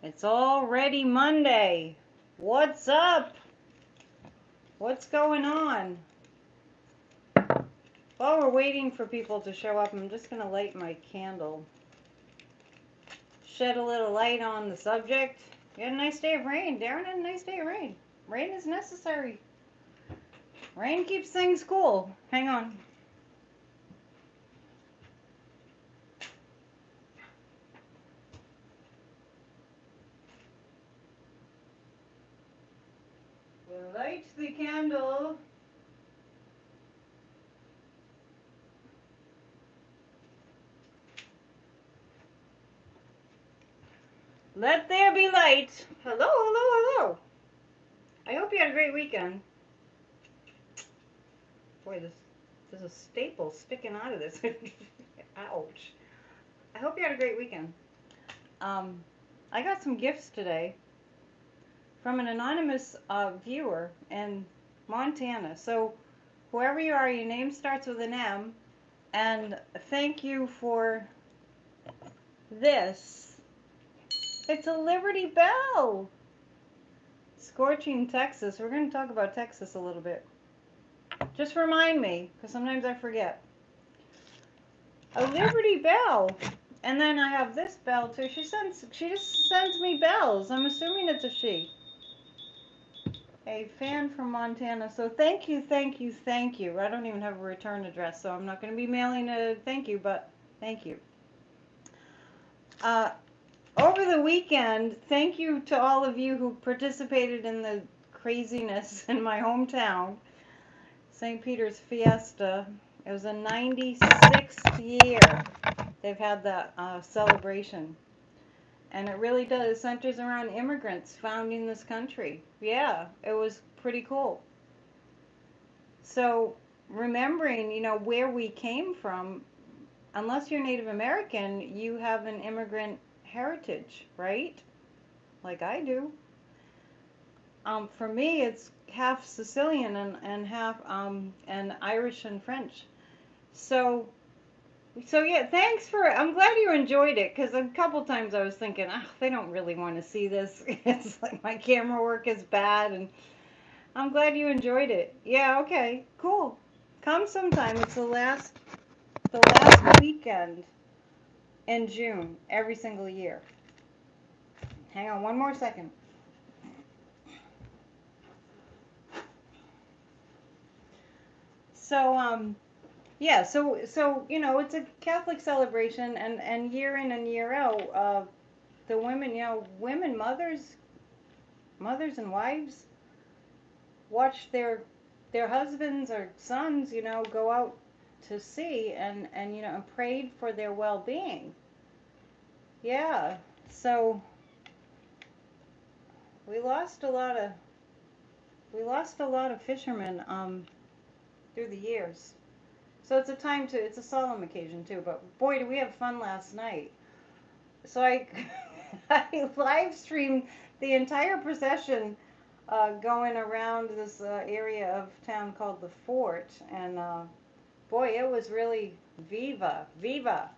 It's already Monday. What's up? What's going on? While we're waiting for people to show up, I'm just going to light my candle. Shed a little light on the subject. You had a nice day of rain. Darren had a nice day of rain. Rain is necessary. Rain keeps things cool. Hang on. We'll light the candle. Let there be light. Hello, hello, hello. I hope you had a great weekend. Boy, there's a staple sticking out of this. Ouch. I hope you had a great weekend. I got some gifts today from an anonymous viewer in Montana. So whoever you are, your name starts with an M. And thank you for this. It's a Liberty Bell. Scorching Texas. We're going to talk about Texas a little bit. Just remind me, because sometimes I forget. A Liberty Bell. And then I have this bell too. She just sends me bells. I'm assuming it's a she. A fan from Montana. So thank you, thank you, thank you. I don't even have a return address, so I'm not going to be mailing a thank you, but thank you. Over the weekend, thank you to all of you who participated in the craziness in my hometown, St. Peter's Fiesta. It was the 96th year they've had that celebration. And it really does. It centers around immigrants founding this country. Yeah, it was pretty cool. So remembering, where we came from, unless you're Native American, you have an immigrant heritage, right? Like I do. For me, it's half Sicilian and half and Irish and French. So yeah, thanks I'm glad you enjoyed it, because a couple times I was thinking, they don't really want to see this. It's like my camera work is bad, and I'm glad you enjoyed it. Yeah, okay, cool. Come sometime. It's the last weekend in June every single year. Hang on one more second. So yeah, so it's a Catholic celebration, and year in and year out, the women, mothers and wives watch their husbands or sons, go out to sea, and prayed for their well-being. Yeah. So we lost a lot of fishermen through the years. So it's a solemn occasion too. But boy, did we have fun last night. So I I live streamed the entire procession going around this area of town called the Fort, and boy, it was really viva, viva,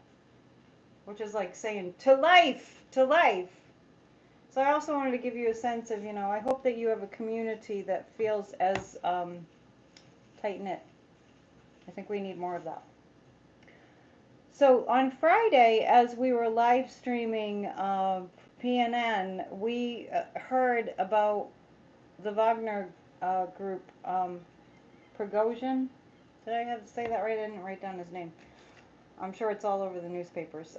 which is like saying to life, to life. So I also wanted to give you a sense of, I hope that you have a community that feels as tight-knit. I think we need more of that. So on Friday, as we were live streaming PNN, we heard about the Wagner group, Prigozhin. Did I have to say that right? I didn't write down his name. I'm sure it's all over the newspapers.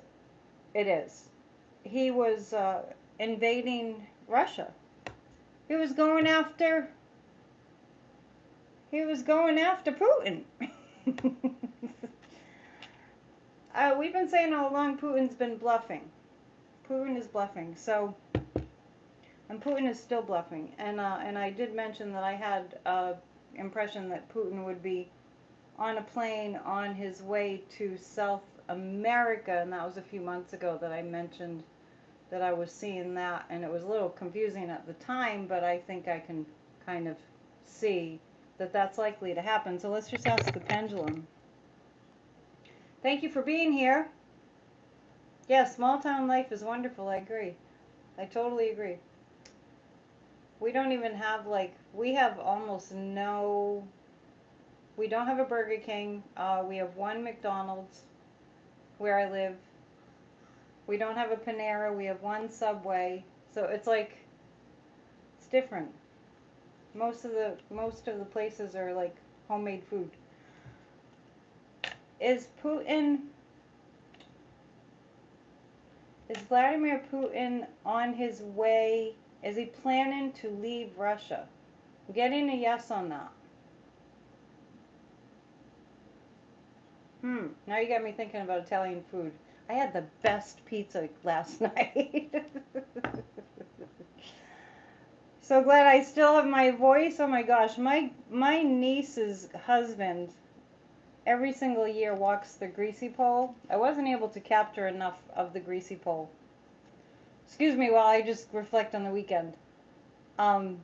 It is. He was invading Russia. He was going after Putin. We've been saying all along Putin's been bluffing. Putin is bluffing. So, and Putin is still bluffing. And I did mention that I had impression that Putin would be on a plane on his way to South America, and that was a few months ago that I mentioned that I was seeing that, and it was a little confusing at the time, but I think I can kind of see that that's likely to happen. So let's just ask the pendulum. Thank you for being here. Yes, small town life is wonderful, I agree. I totally agree. We don't even have like, we have almost no, we don't have a Burger King. We have one McDonald's where I live. We don't have a Panera. We have one Subway. So it's like, it's different. Most of the places are like homemade food. Is Putin is Vladimir Putin on his way? Is he planning to leave Russia? I'm getting a yes on that. Now you got me thinking about Italian food. I had the best pizza last night. So glad I still have my voice. Oh my gosh, my niece's husband every single year walks the greasy pole. I wasn't able to capture enough of the greasy pole. Excuse me while I just reflect on the weekend. Um,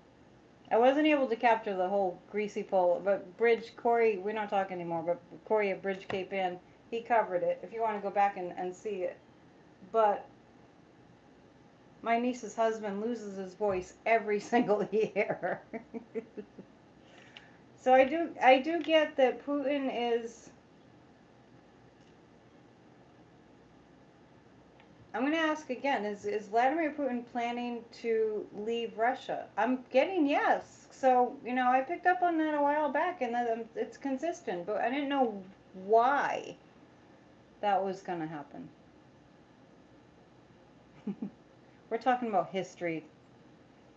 I wasn't able to capture the whole greasy pole, but Corey, we're not talking anymore, but Corey at Bridge Cape Ann, he covered it, if you want to go back and see it. But my niece's husband loses his voice every single year. So I do get that Putin is, I'm going to ask again, is Vladimir Putin planning to leave Russia? I'm getting yes. So, I picked up on that a while back, and it's consistent, but I didn't know why that was going to happen. We're talking about history.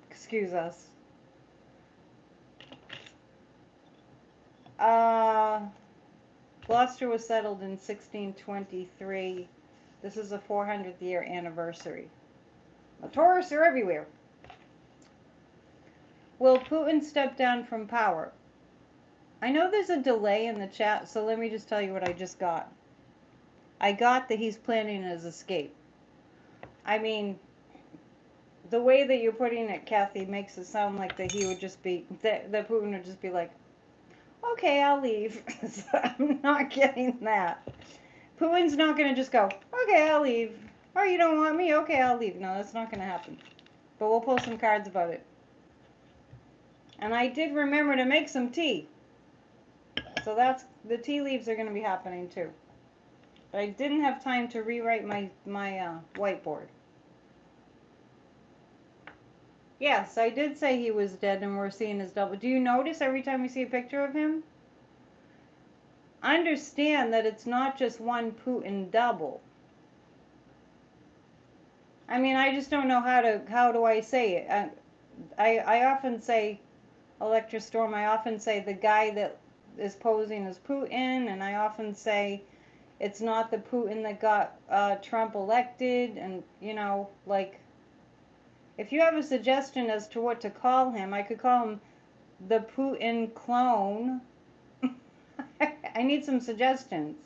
Excuse us. Gloucester was settled in 1623. This is the 400th year anniversary. The tourists are everywhere. Will Putin step down from power? I know there's a delay in the chat, so let me just tell you what I just got. I got that he's planning his escape. I mean, the way that you're putting it, Kathy, makes it sound like that he would just be, that Putin would just be like, okay, I'll leave. So I'm not getting that. Putin's not going to just go, okay, I'll leave. Oh, you don't want me? Okay, I'll leave. No, that's not going to happen. But we'll pull some cards about it. And I did remember to make some tea. So the tea leaves are going to be happening too. But I didn't have time to rewrite my whiteboard. Yes, I did say he was dead and we're seeing his double. Do you notice every time we see a picture of him? Understand that it's not just one Putin double. I mean, I just don't know how do I say it. I often say Electrostorm. I often say the guy that is posing as Putin, and I often say it's not the Putin that got Trump elected, and like, if you have a suggestion as to what to call him, I could call him the Putin clone. I need some suggestions.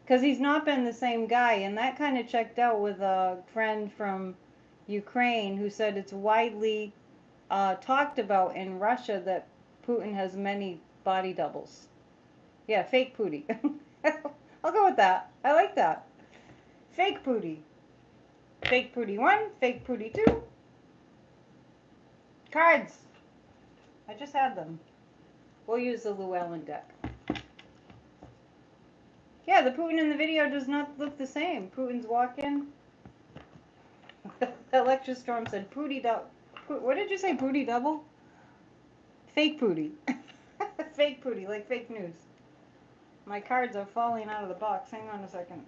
Because he's not been the same guy, and that kind of checked out with a friend from Ukraine who said it's widely talked about in Russia that Putin has many body doubles. Yeah, fake Pootie. I'll go with that. I like that. Fake Pootie. Fake Pootie 1, fake Pootie 2. Cards. I just had them. We'll use the Llewellyn deck. Yeah, the Putin in the video does not look the same. Putin's walking. Electrostorm said Pootie double. What did you say, Pootie double? Fake Pootie. Fake Pootie, like fake news. My cards are falling out of the box. Hang on a second.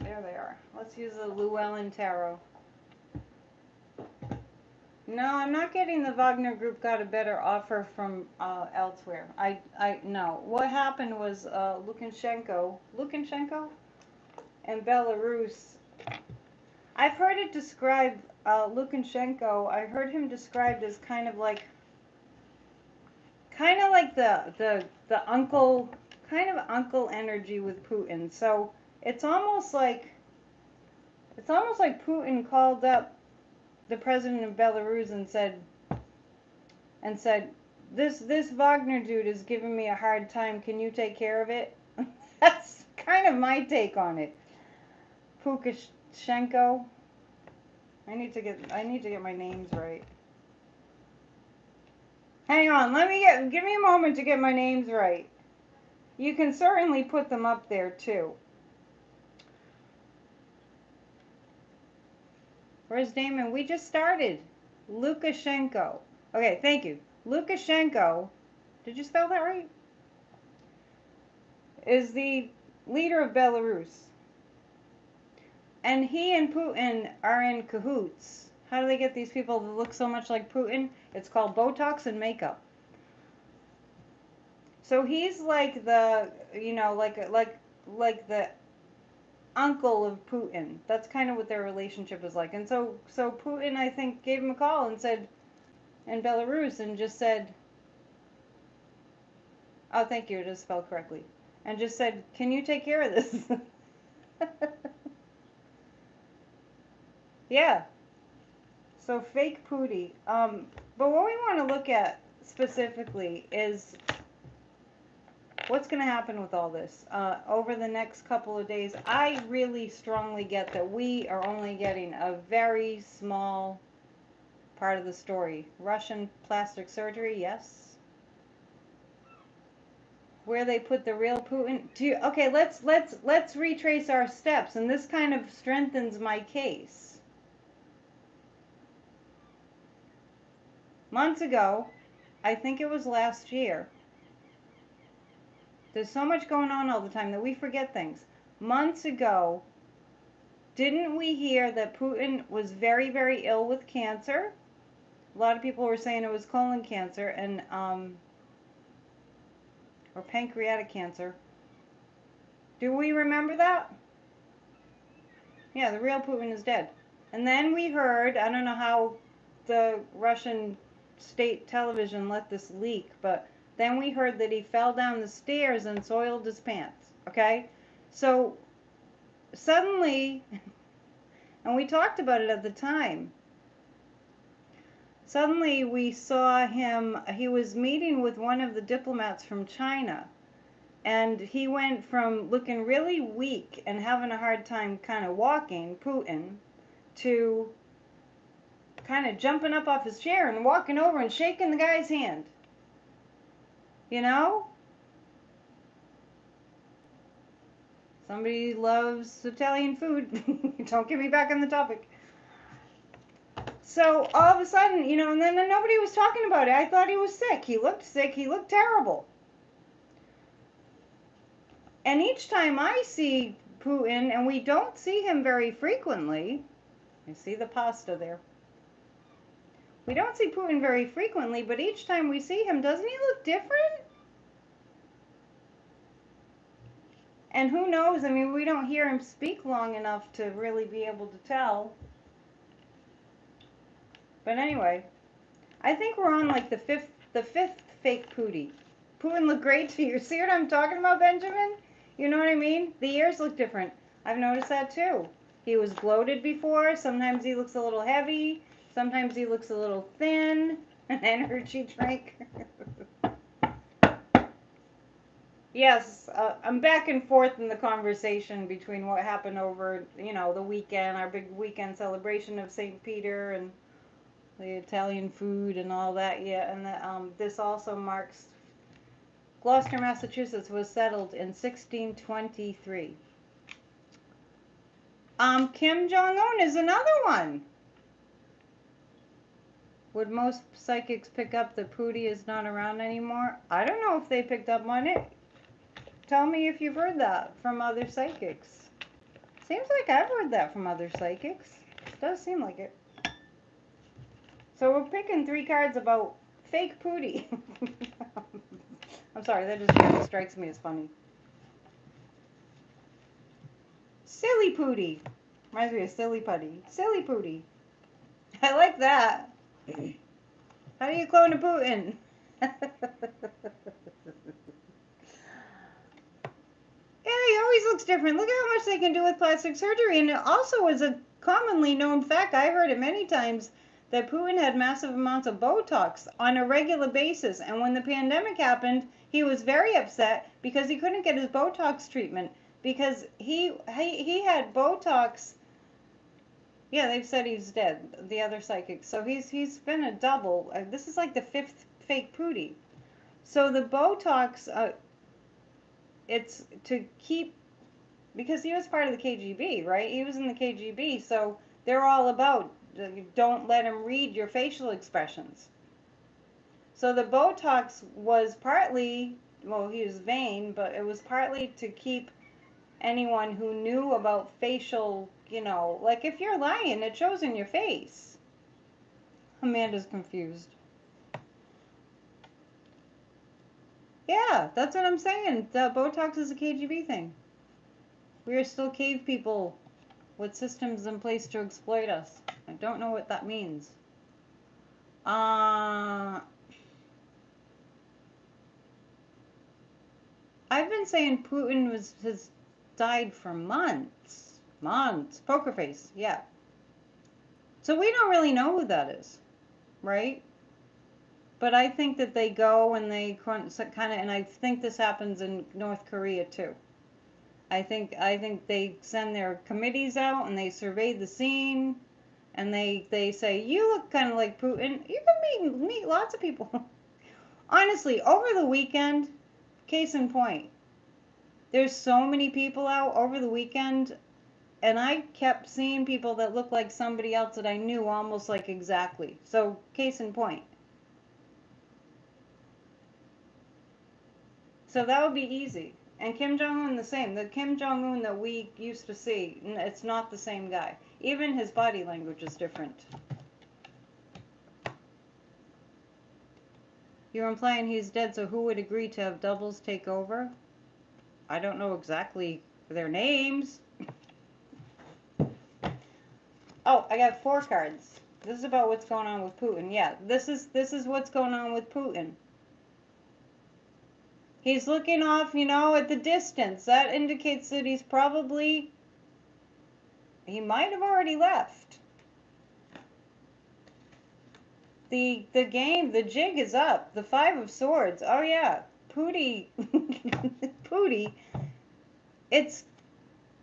There they are. Let's use the Llewellyn Tarot. No, I'm not getting the Wagner Group got a better offer from elsewhere. No. What happened was Lukashenko and Belarus. I've heard it described, Lukashenko, I heard him described as kind of like the uncle, kind of uncle energy with Putin. So it's almost like Putin called up the president of Belarus and said, this Wagner dude is giving me a hard time. Can you take care of it? That's kind of my take on it. Lukashenko. I need to get my names right. Hang on, give me a moment to get my names right. You can certainly put them up there too. Where's Damon? We just started. Lukashenko. Okay, thank you. Lukashenko, did you spell that right? Is the leader of Belarus. And he and Putin are in cahoots. How do they get these people to look so much like Putin? It's called Botox and makeup. So he's like the, like the uncle of Putin. That's kind of what their relationship is like. And so Putin, I think, gave him a call and said, in Belarus, and just said, oh, thank you, it is spelled correctly. And just said, can you take care of this? Yeah. So fake Pootie. But what we want to look at specifically is what's going to happen with all this over the next couple of days. I really strongly get that we are only getting a very small part of the story. Russian plastic surgery, yes. Where they put the real Putin. Okay, let's retrace our steps, and this kind of strengthens my case. Months ago, I think it was last year. There's so much going on all the time that we forget things. Months ago, didn't we hear that Putin was very, very ill with cancer? A lot of people were saying it was colon cancer and or pancreatic cancer. Do we remember that? Yeah, the real Putin is dead. And then we heard, I don't know how the Russian state television let this leak, but then we heard that he fell down the stairs and soiled his pants. Okay? So suddenly, and we talked about it at the time, suddenly we saw him, he was meeting with one of the diplomats from China, and he went from looking really weak and having a hard time kind of walking, Putin, to kind of jumping up off his chair and walking over and shaking the guy's hand. You know? Somebody loves Italian food. Don't get me back on the topic. So all of a sudden, and then nobody was talking about it. I thought he was sick. He looked sick. He looked terrible. And each time I see Putin, and we don't see him very frequently, you see the pasta there. We don't see Putin very frequently, but each time we see him, doesn't he look different? And who knows? I mean, we don't hear him speak long enough to really be able to tell. But anyway, I think we're on like the fifth fake Pootie. Putin looked great to you. See what I'm talking about, Benjamin? You know what I mean? The ears look different. I've noticed that too. He was bloated before. Sometimes he looks a little heavy. Sometimes he looks a little thin. An energy drink. Yes, I'm back and forth in the conversation between what happened over, the weekend, our big weekend celebration of St. Peter and the Italian food and all that. Yeah, and this also marks Gloucester, Massachusetts was settled in 1623. Kim Jong-un is another one. Would most psychics pick up that Pootie is not around anymore? I don't know if they picked up on it. Tell me if you've heard that from other psychics. Seems like I've heard that from other psychics. It does seem like it. So we're picking 3 cards about fake Pootie. I'm sorry, that just kind of strikes me as funny. Silly Pootie. Reminds me of Silly Putty. Silly Pootie. I like that. How do you clone a Putin? Yeah, he always looks different. Look at how much they can do with plastic surgery. And it also is a commonly known fact, I heard it many times, that Putin had massive amounts of Botox on a regular basis. And when the pandemic happened, he was very upset because he couldn't get his Botox treatment because he had Botox. Yeah, they've said he's dead. The other psychic. So he's been a double. This is like the fifth fake Pootie. So the Botox, it's to keep, because he was part of the KGB, right? He was in the KGB, so they're all about don't let him read your facial expressions. So the Botox was partly, well, he was vain, but it was partly to keep anyone who knew about facial, like if you're lying, it shows in your face. Amanda's confused. Yeah, that's what I'm saying. The Botox is a KGB thing. We are still cave people with systems in place to exploit us. I don't know what that means. I've been saying Putin has died for months. Months. Poker face, yeah. So we don't really know who that is, right? But I think that they go and they kind of, and I think this happens in North Korea too. I think they send their committees out and they survey the scene, and they say, you look kind of like Putin. You can meet lots of people. Honestly, over the weekend, case in point, there's so many people out over the weekend, and I kept seeing people that looked like somebody else that I knew almost like exactly. So case in point. So that would be easy. And Kim Jong-un the same. The Kim Jong-un that we used to see, it's not the same guy. Even his body language is different. You're implying he's dead, so who would agree to have doubles take over? I don't know exactly their names. Oh, I got 4 cards. This is about what's going on with Putin. Yeah, this is what's going on with Putin. He's looking off, at the distance. That indicates that he might have already left. The jig is up. The 5 of Swords. Oh yeah, Pootie, Pootie.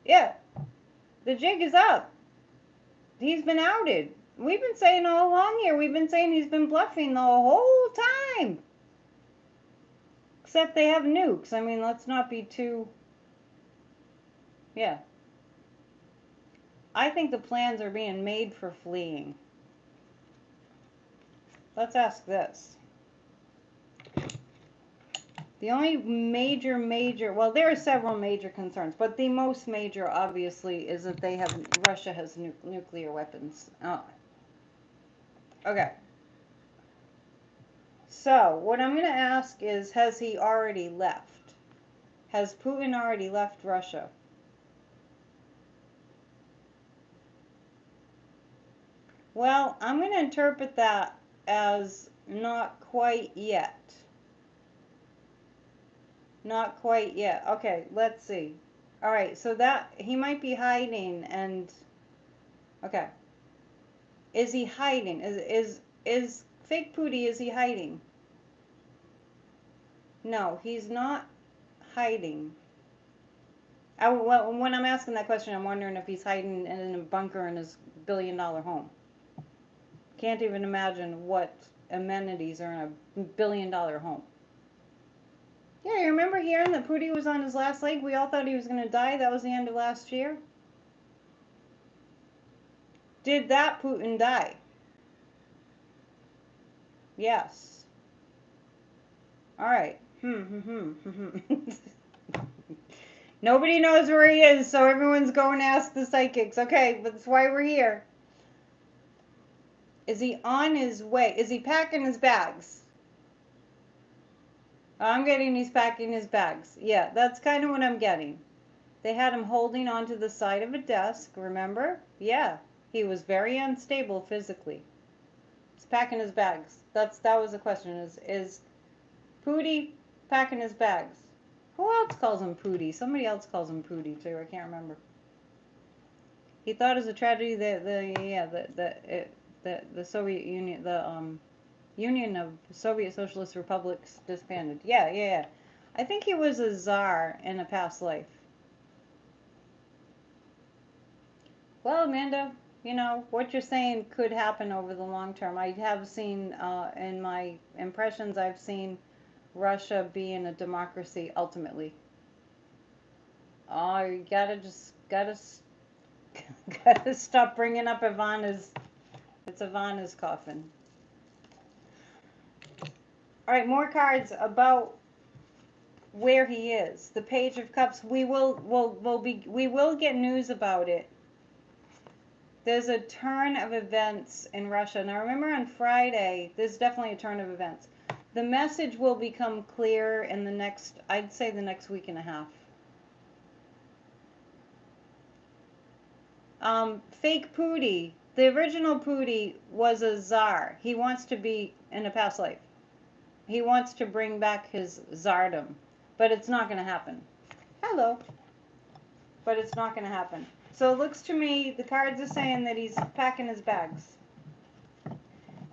Yeah, the jig is up. He's been outed. We've been saying all along here. We've been saying he's been bluffing the whole time. Except they have nukes. I mean, let's not be too. Yeah. I think the plans are being made for fleeing. Let's ask this. The only major, well, there are several major concerns, but the most major, obviously, is that Russia has nuclear weapons. Oh. Okay. So, what I'm going to ask is, has he already left? Has Putin already left Russia? Well, I'm going to interpret that as not quite yet. Not quite yet. Okay, let's see. All right, so that he might be hiding, and okay. Is he hiding? Is fake Pootie, is he hiding? No, he's not hiding. Well, when I'm asking that question, I'm wondering if he's hiding in a bunker in his billion-dollar home. Can't even imagine what amenities are in a billion-dollar home. Yeah, you remember hearing that Pootie was on his last leg? We all thought he was going to die. That was the end of last year. Did that Putin die? Yes. All right. Nobody knows where he is, so everyone's going to ask the psychics. Okay, but that's why we're here. Is he on his way? Is he packing his bags? I'm getting he's packing his bags. Yeah, that's kind of what I'm getting. They had him holding onto the side of a desk, remember? Yeah, he was very unstable physically. He's packing his bags. That was the question. Is Pootie packing his bags? Who else calls him Pootie? Somebody else calls him Pootie too. I can't remember. He thought it was a tragedy that the Soviet Union, the Union of Soviet Socialist Republics disbanded. Yeah. I think he was a czar in a past life. Well, Amanda, you know, what you're saying could happen over the long term. I have seen, in my impressions, I've seen Russia being a democracy ultimately. Oh, you gotta just, gotta stop bringing up it's Ivana's coffin. All right, more cards about where he is. The Page of Cups. We will get news about it. There's a turn of events in Russia. Now remember on Friday, there's definitely a turn of events. The message will become clear in the next, I'd say the next week and a half. Fake Pootie. The original Pootie was a czar. He wants to be in a past life. He wants to bring back his czardom. But it's not going to happen. Hello. But it's not going to happen. So it looks to me, the cards are saying that he's packing his bags.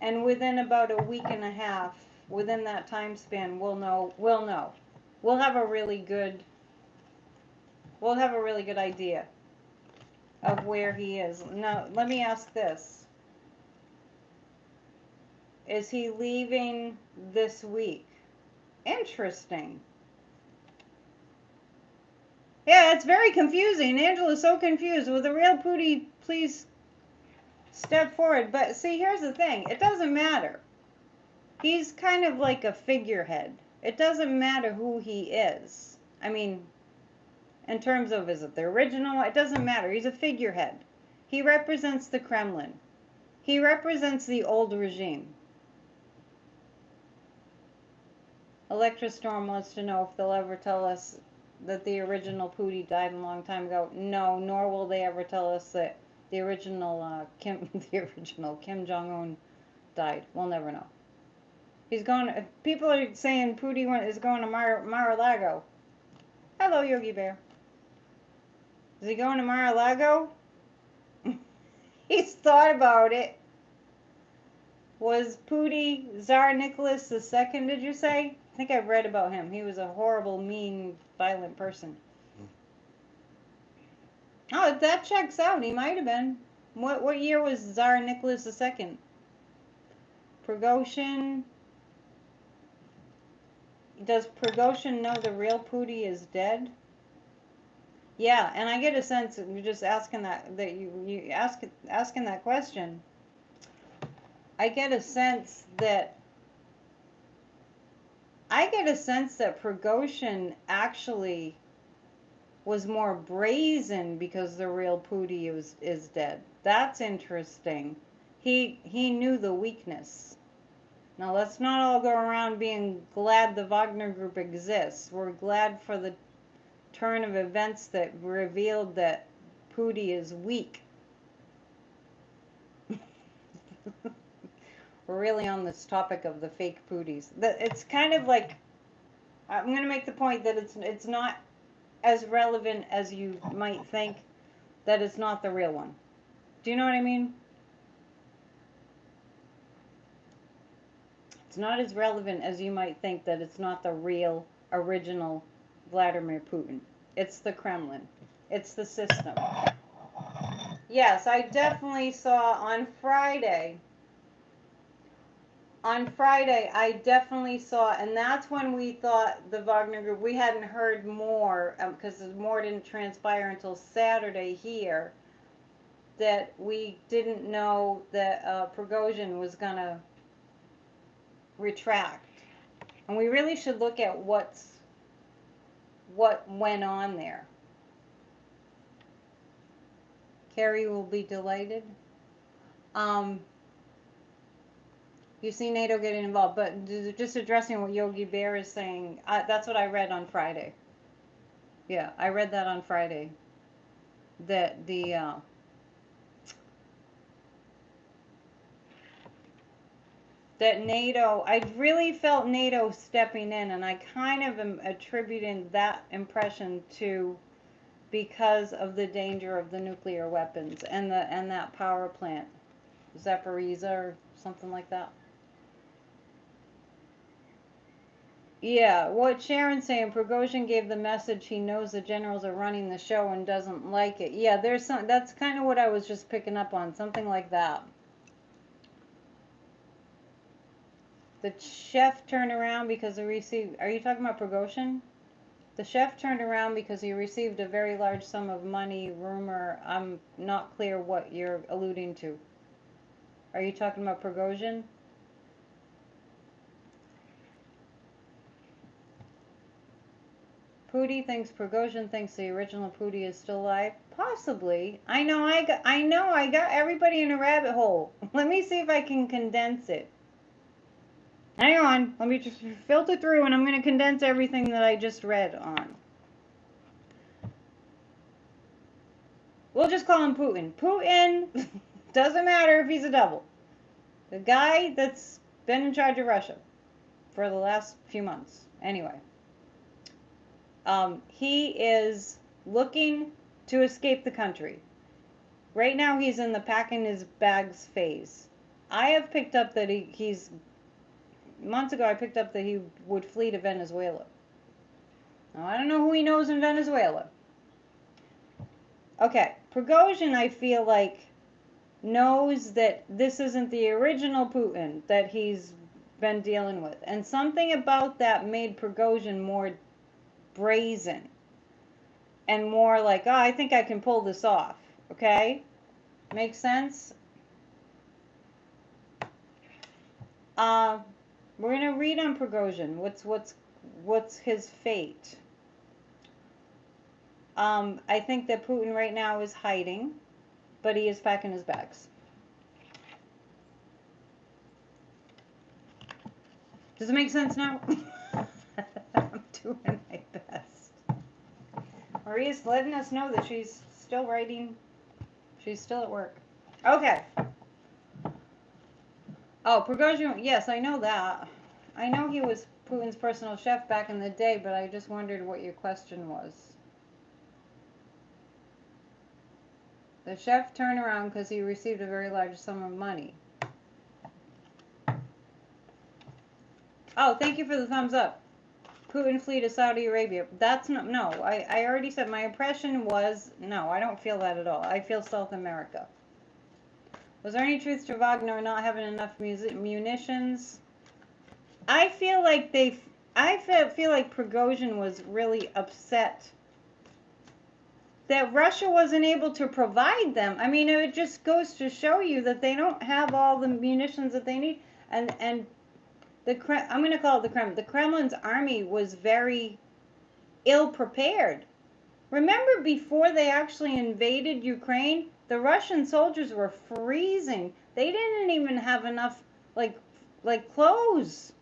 And within about a week and a half, within that time span, we'll know. We'll have a really good idea of where he is. Now, let me ask this. Is he leaving this week? Interesting. Yeah, it's very confusing. Angela's so confused. Will the real Pootie please step forward? But see, here's the thing. It doesn't matter. He's kind of like a figurehead. It doesn't matter who he is. I mean, in terms of, is it the original? It doesn't matter. He's a figurehead. He represents the Kremlin. He represents the old regime. Electra Storm wants to know if they'll ever tell us that the original Pootie died a long time ago. No, nor will they ever tell us that the original Kim Jong-un died. We'll never know. He's going. People are saying Pootie is going to Mar-a-Lago. Hello, Yogi Bear. Is he going to Mar-a-Lago? He's thought about it. Was Pootie Tsar Nicholas II, did you say? I think I've read about him. He was a horrible, mean, violent person. Oh, that checks out. He might have been. What year was Tsar Nicholas II? Prigozhin. Does Prigozhin know the real Pootie is dead? Yeah, and I get a sense, you're just asking asking that question. I get a sense that Prigozhin actually was more brazen because the real Pootie is dead. That's interesting. He knew the weakness. Now let's not all go around being glad the Wagner Group exists. We're glad for the turn of events that revealed that Pootie is weak. We're really on this topic of the fake Pooties. It's kind of like, I'm going to make the point that it's not as relevant as you might think, that it's not the real one. Do you know what I mean? It's not as relevant as you might think that it's not the real, original Vladimir Putin. It's the Kremlin. It's the system. Yes, I definitely saw on Friday, I definitely saw, and that's when we thought the Wagner Group, we hadn't heard more, because more didn't transpire until Saturday here, that we didn't know that Prigozhin was going to retract. And we really should look at what went on there. Carrie will be delighted. You see NATO getting involved, but just addressing what Yogi Bear is saying, that's what I read on Friday. Yeah, I read that on Friday. That that NATO, I really felt NATO stepping in, and I kind of am attributing that impression to because of the danger of the nuclear weapons and that power plant, Zaporizhzhia or something like that. Yeah, what Sharon's saying, Prigozhin gave the message he knows the generals are running the show and doesn't like it. Yeah, there's some, that's kind of what I was just picking up on, something like that. The chef turned around because he received, are you talking about Prigozhin? The chef turned around because he received a very large sum of money, rumor. I'm not clear what you're alluding to. Are you talking about Prigozhin? Pootie thinks Prigozhin thinks the original Pootie is still alive. Possibly. I got everybody in a rabbit hole. Let me see if I can condense it. Hang on. Let me just filter through and I'm going to condense everything that I just read on. We'll just call him Putin. Putin doesn't matter if he's a devil. The guy that's been in charge of Russia for the last few months. Anyway. He is looking to escape the country. Right now he's in the packing his bags phase. I have picked up that he's months ago I picked up that he would flee to Venezuela. Now I don't know who he knows in Venezuela. Okay, Prigozhin I feel like knows that this isn't the original Putin that he's been dealing with. And something about that made Prigozhin more brazen and more like, oh, I think I can pull this off. Okay? Makes sense? We're gonna read on Prigozhin. What's his fate? I think that Putin right now is hiding, but he is packing his bags. Does it make sense now? I'm doing my best. Maria's letting us know that she's still writing. She's still at work. Okay. Oh, Prigozhin, yes, I know that. I know he was Putin's personal chef back in the day, but I just wondered what your question was. The chef turned around because he received a very large sum of money. Oh, thank you for the thumbs up. Putin flee to Saudi Arabia. That's no, I already said my impression was, no, I don't feel that at all. I feel South America. Was there any truth to Wagner not having enough munitions? I feel like feel like Prigozhin was really upset that Russia wasn't able to provide them. I mean, it just goes to show you that they don't have all the munitions that they need. And I'm going to call it the Kremlin. The Kremlin's army was very ill prepared. Remember, before they actually invaded Ukraine, the Russian soldiers were freezing. They didn't even have enough like clothes.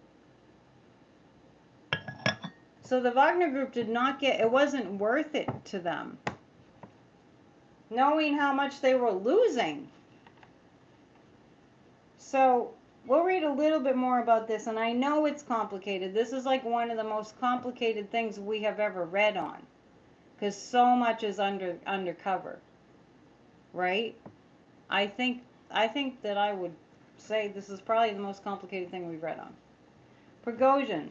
So the Wagner group did not get, it wasn't worth it to them, knowing how much they were losing. So we'll read a little bit more about this, and I know it's complicated. This is like one of the most complicated things we have ever read on, because so much is undercover, right? I think that I would say this is probably the most complicated thing we've read on. Prigozhin,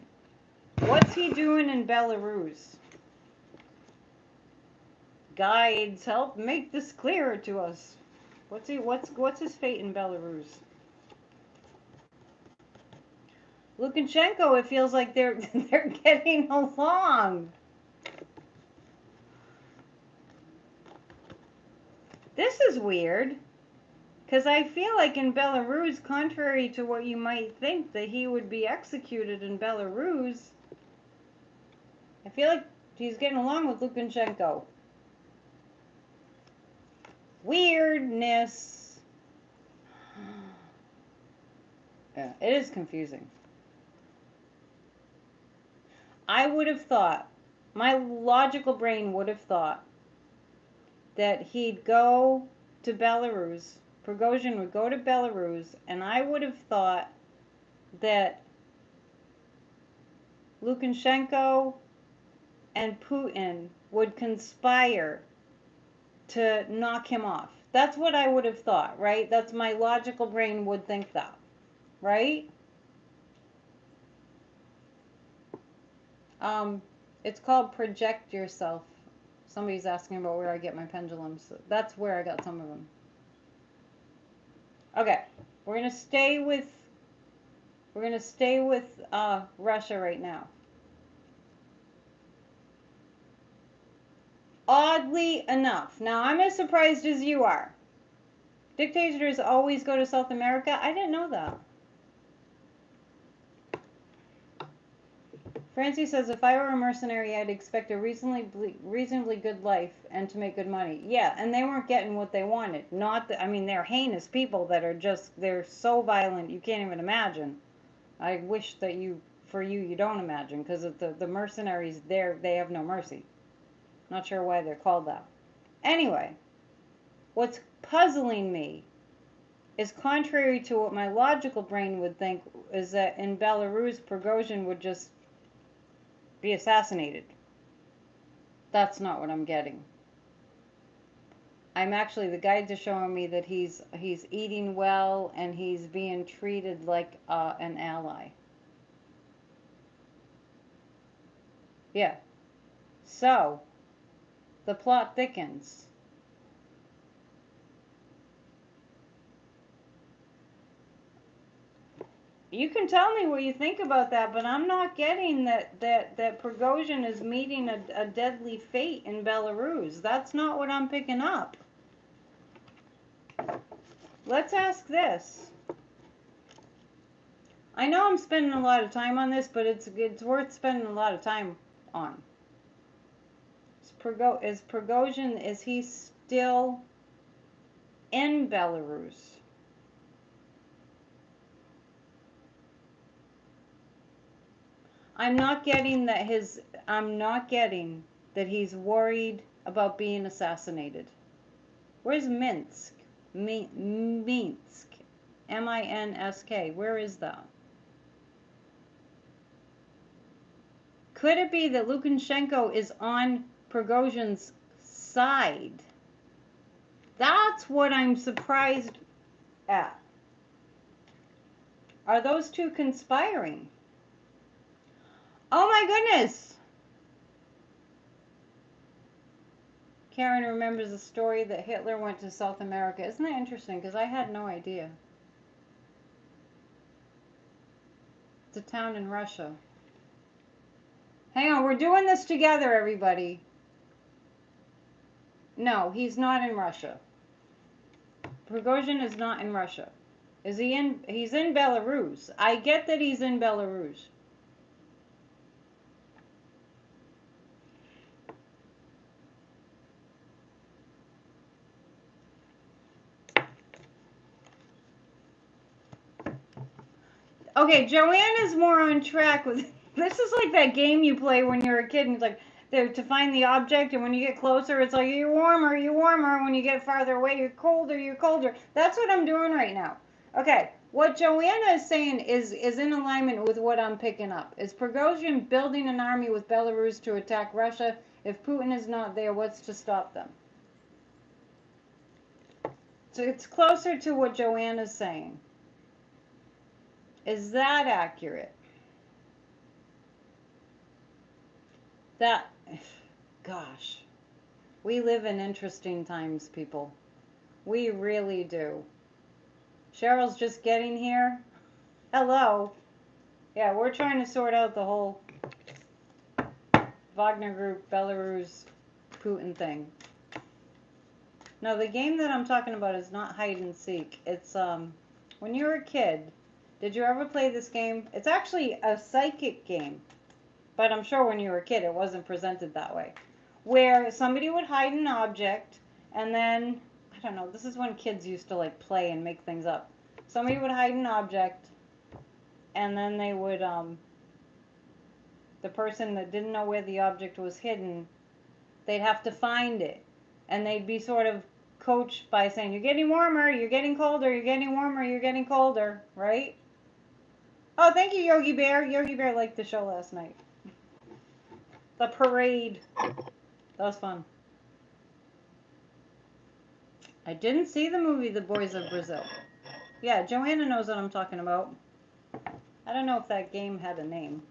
what's he doing in Belarus? Guides, help make this clearer to us. What's his fate in Belarus? Lukashenko, it feels like they're getting along. This is weird, because I feel like in Belarus, contrary to what you might think, that he would be executed in Belarus, I feel like he's getting along with Lukashenko. Weirdness. Yeah, it is confusing. I would have thought, my logical brain would have thought that he'd go to Belarus, Prigozhin would go to Belarus, and I would have thought that Lukashenko and Putin would conspire to knock him off. That's what I would have thought, right? That's my logical brain would think that, right? Um, it's called Project Yourself. Somebody's asking about where I get my pendulums. That's where I got some of them. Okay, we're gonna stay with Russia right now. Oddly enough, now I'm as surprised as you are. Dictators always go to South America. I didn't know that. Francie says, if I were a mercenary, I'd expect a reasonably good life and to make good money. Yeah, and they weren't getting what they wanted. Not that, I mean, they're heinous people that are just, they're so violent, you can't even imagine. I wish that you don't imagine, because the mercenaries, they have no mercy. Not sure why they're called that. Anyway, what's puzzling me is contrary to what my logical brain would think, is that in Belarus, Prigozhin would just be assassinated. That's not what I'm getting. I'm actually, the guides are showing me that he's eating well and he's being treated like an ally. Yeah. So, the plot thickens. You can tell me what you think about that, but I'm not getting that Prigozhin is meeting a deadly fate in Belarus. That's not what I'm picking up. Let's ask this. I know I'm spending a lot of time on this, but it's worth spending a lot of time on. Is Prigozhin, is he still in Belarus? I'm not getting that he's worried about being assassinated. Where's Minsk? Minsk. M-I-N-S-K. Where is that? Could it be that Lukashenko is on Prigozhin's side? That's what I'm surprised at. Are those two conspiring? Oh my goodness! Karen remembers a story that Hitler went to South America. Isn't that interesting? Because I had no idea. It's a town in Russia. Hang on, we're doing this together, everybody. No, he's not in Russia. Prigozhin is not in Russia. Is he in? He's in Belarus. I get that he's in Belarus. Okay, Joanne is more on track with. This is like that game you play when you're a kid, and it's like to find the object, and when you get closer, it's like you're warmer, you're warmer. When you get farther away, you're colder, you're colder. That's what I'm doing right now. Okay, what Joanna is saying is in alignment with what I'm picking up. Is Prigozhin building an army with Belarus to attack Russia? If Putin is not there, what's to stop them? So it's closer to what Joanna's saying. Is that accurate? That, gosh, we live in interesting times, people. We really do. Cheryl's just getting here. Hello. Yeah, we're trying to sort out the whole Wagner Group, Belarus, Putin thing. No, the game that I'm talking about is not hide and seek. It's, when you were a kid, did you ever play this game? It's actually a psychic game. But I'm sure when you were a kid, it wasn't presented that way. Where somebody would hide an object, and then, I don't know, this is when kids used to like play and make things up. Somebody would hide an object, and then they would, the person that didn't know where the object was hidden, they'd have to find it. And they'd be sort of coached by saying, you're getting warmer, you're getting colder, you're getting warmer, you're getting colder, right? Oh, thank you, Yogi Bear. Yogi Bear liked the show last night. The parade. That was fun. I didn't see the movie The Boys of Brazil. Yeah, Joanna knows what I'm talking about. I don't know if that game had a name.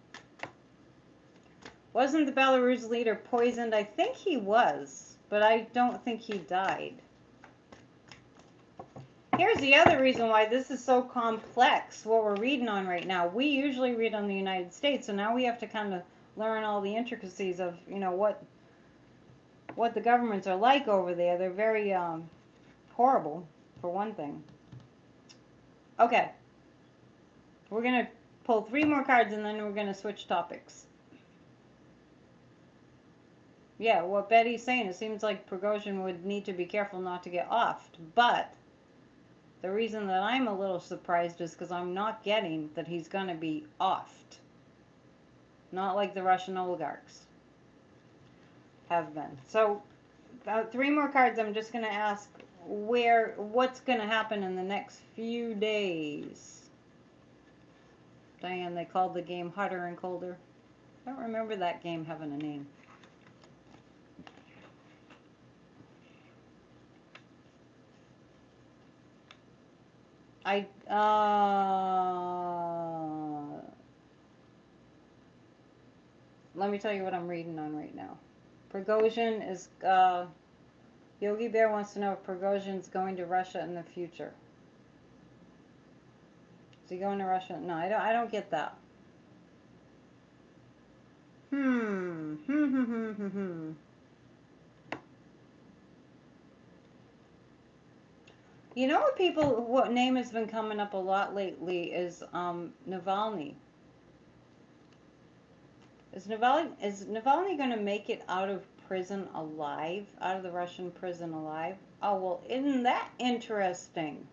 Wasn't the Belarus leader poisoned? I think he was, but I don't think he died. Here's the other reason why this is so complex, what we're reading on right now. We usually read on the United States, so now we have to kind of learn all the intricacies of, you know, what the governments are like over there. They're very horrible, for one thing. Okay. We're going to pull 3 more cards, and then we're going to switch topics. Yeah, what Betty's saying, it seems like Prigozhin would need to be careful not to get offed, but the reason that I'm a little surprised is because I'm not getting that he's going to be offed. Not like the Russian oligarchs have been. So, about 3 more cards. I'm just going to ask what's going to happen in the next few days. Diane, they called the game Hotter and Colder. I don't remember that game having a name. Let me tell you what I'm reading on right now. Prigozhin is, Yogi Bear wants to know if Prigozhin's going to Russia in the future. Is he going to Russia? No, I don't get that. You know what name has been coming up a lot lately is Navalny. Is Navalny going to make it out of prison alive? Out of the Russian prison alive? Oh, well, isn't that interesting?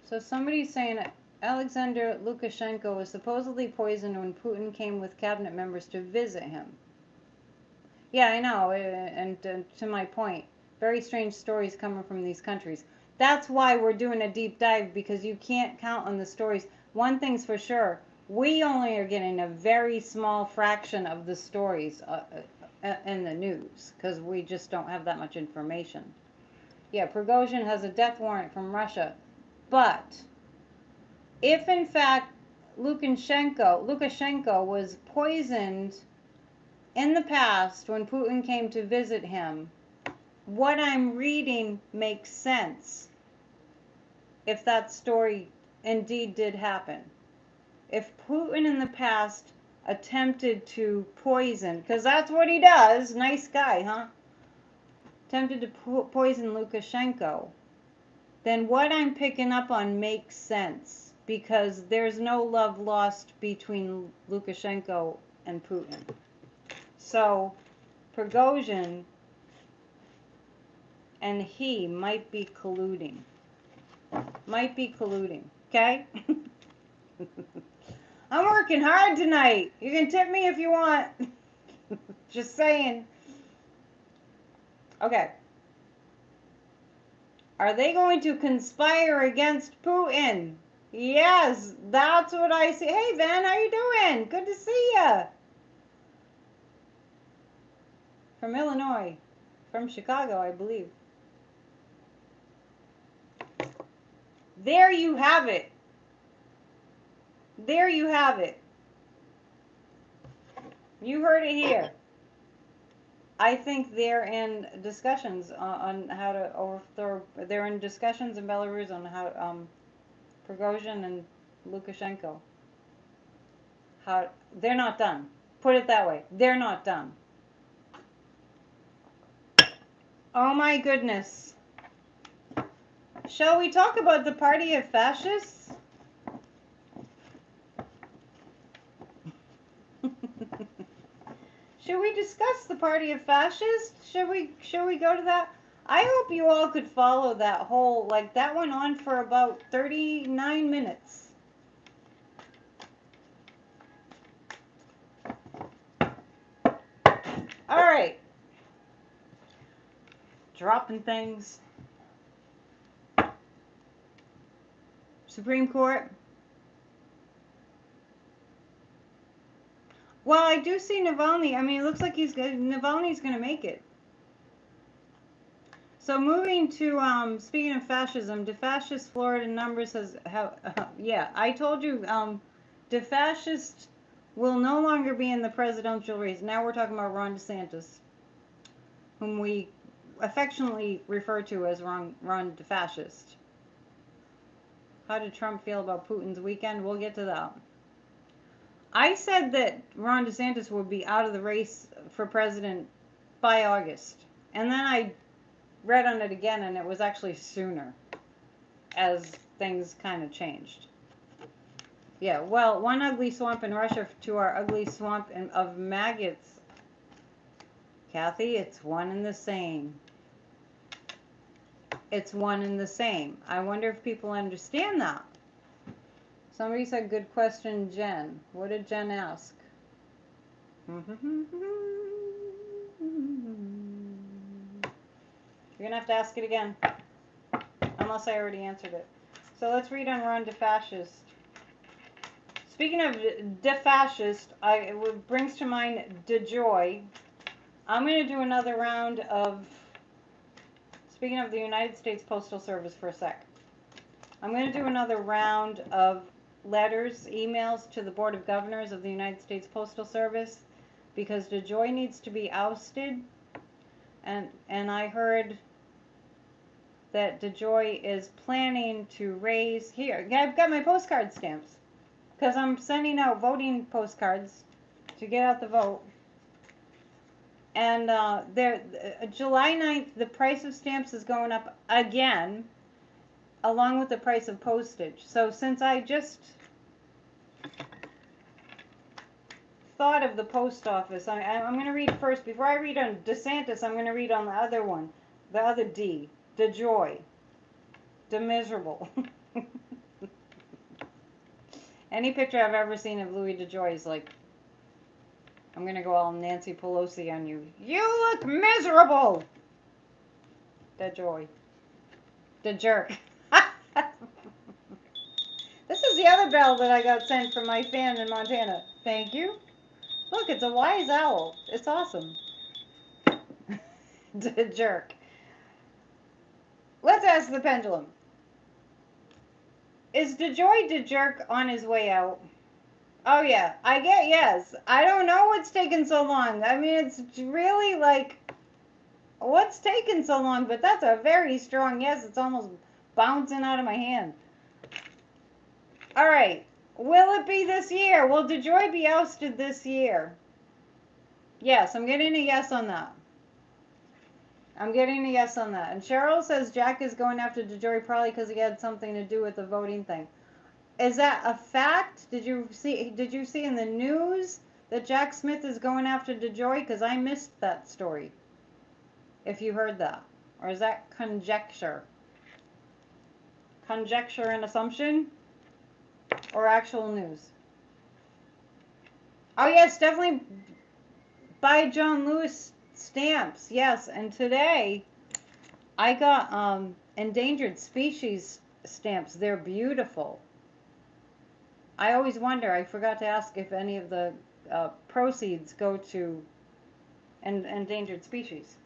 So somebody's saying Alexander Lukashenko was supposedly poisoned when Putin came with cabinet members to visit him. Yeah, I know, and to my point, very strange stories coming from these countries. That's why we're doing a deep dive, because you can't count on the stories. One thing's for sure, we only are getting a very small fraction of the stories in the news, because we just don't have that much information. Yeah, Prigozhin has a death warrant from Russia, but if in fact Lukashenko was poisoned in the past when Putin came to visit him, what I'm reading makes sense if that story indeed did happen. If Putin in the past attempted to poison, because that's what he does, nice guy, huh? Attempted to poison Lukashenko, then what I'm picking up on makes sense, because there's no love lost between Lukashenko and Putin. So Prigozhin and he might be colluding. Okay? I'm working hard tonight. You can tip me if you want. Just saying. Okay. Are they going to conspire against Putin? Yes, that's what I see. Hey, Van, how you doing? Good to see ya. From Illinois. From Chicago, I believe. There you have it. There you have it. You heard it here. I think they're in discussions on how to overthrow. They're in discussions in Belarus on how Prigozhin and Lukashenko. How they're not done. Put it that way. They're not done. Oh my goodness. Shall we talk about the party of fascists? Should we discuss the party of fascists? Should we go to that? I hope you all could follow that whole, like, that went on for about 39 minutes. All right. Dropping things. Supreme Court. Well, I do see Navalny. I mean, it looks like Navalny's going to make it. So moving to speaking of fascism, defascist Florida numbers has yeah, I told you defascist will no longer be in the presidential race. Now we're talking about Ron DeSantis, whom we affectionately refer to as Ron DeFascist. How did Trump feel about Putin's weekend? We'll get to that. I said that Ron DeSantis would be out of the race for president by August. And then I read on it again, and it was actually sooner as things kind of changed. Yeah, well, one ugly swamp in Russia to our ugly swamp of maggots. Kathy, it's one and the same. It's one and the same. I wonder if people understand that. Somebody said, good question, Jen. What did Jen ask? You're going to have to ask it again, unless I already answered it. So let's read on Ron DeFascist. Speaking of DeFascist, it brings to mind DeJoy. I'm going to do another round of, speaking of the United States Postal Service for a sec. I'm going to do another round of letters, emails to the Board of Governors of the United States Postal Service because DeJoy needs to be ousted. And I heard that DeJoy is planning to raise, here, I've got my postcard stamps because I'm sending out voting postcards to get out the vote. And July 9th, the price of stamps is going up again, along with the price of postage. So since I just thought of the post office, I'm going to read first. Before I read on DeSantis, I'm going to read on the other one, the other D, DeJoy, DeMiserable. Any picture I've ever seen of Louis DeJoy is like, I'm going to go all Nancy Pelosi on you. You look miserable! DeJoy. DeJerk. This is the other bell that I got sent from my fan in Montana. Thank you. Look, it's a wise owl. It's awesome. DeJerk. Let's ask the pendulum. Is DeJoy DeJerk on his way out? Oh yeah, I get yes. I don't know what's taking so long. I mean, it's really like, what's taking so long? But that's a very strong yes. It's almost bouncing out of my hand. All right. Will it be this year? Will DeJoy be ousted this year? Yes, I'm getting a yes on that. I'm getting a yes on that. And Cheryl says Jack is going after DeJoy probably because he had something to do with the voting thing. Is that a fact? Did you see in the news that Jack Smith is going after DeJoy? Because I missed that story. If you heard that. Or is that conjecture? Conjecture and assumption? Or actual news? Oh yes, definitely buy John Lewis stamps. Yes, and today I got endangered species stamps. They're beautiful. I always wonder, I forgot to ask if any of the proceeds go to endangered species.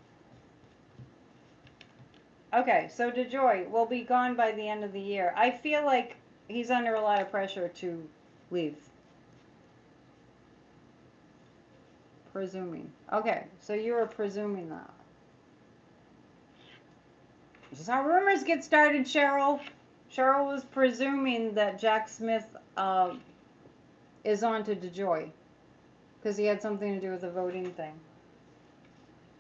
Okay, so DeJoy will be gone by the end of the year. I feel like he's under a lot of pressure to leave. Presuming. Okay, so you were presuming that. This is how rumors get started, Cheryl. Cheryl was presuming that Jack Smith is on to DeJoy because he had something to do with the voting thing.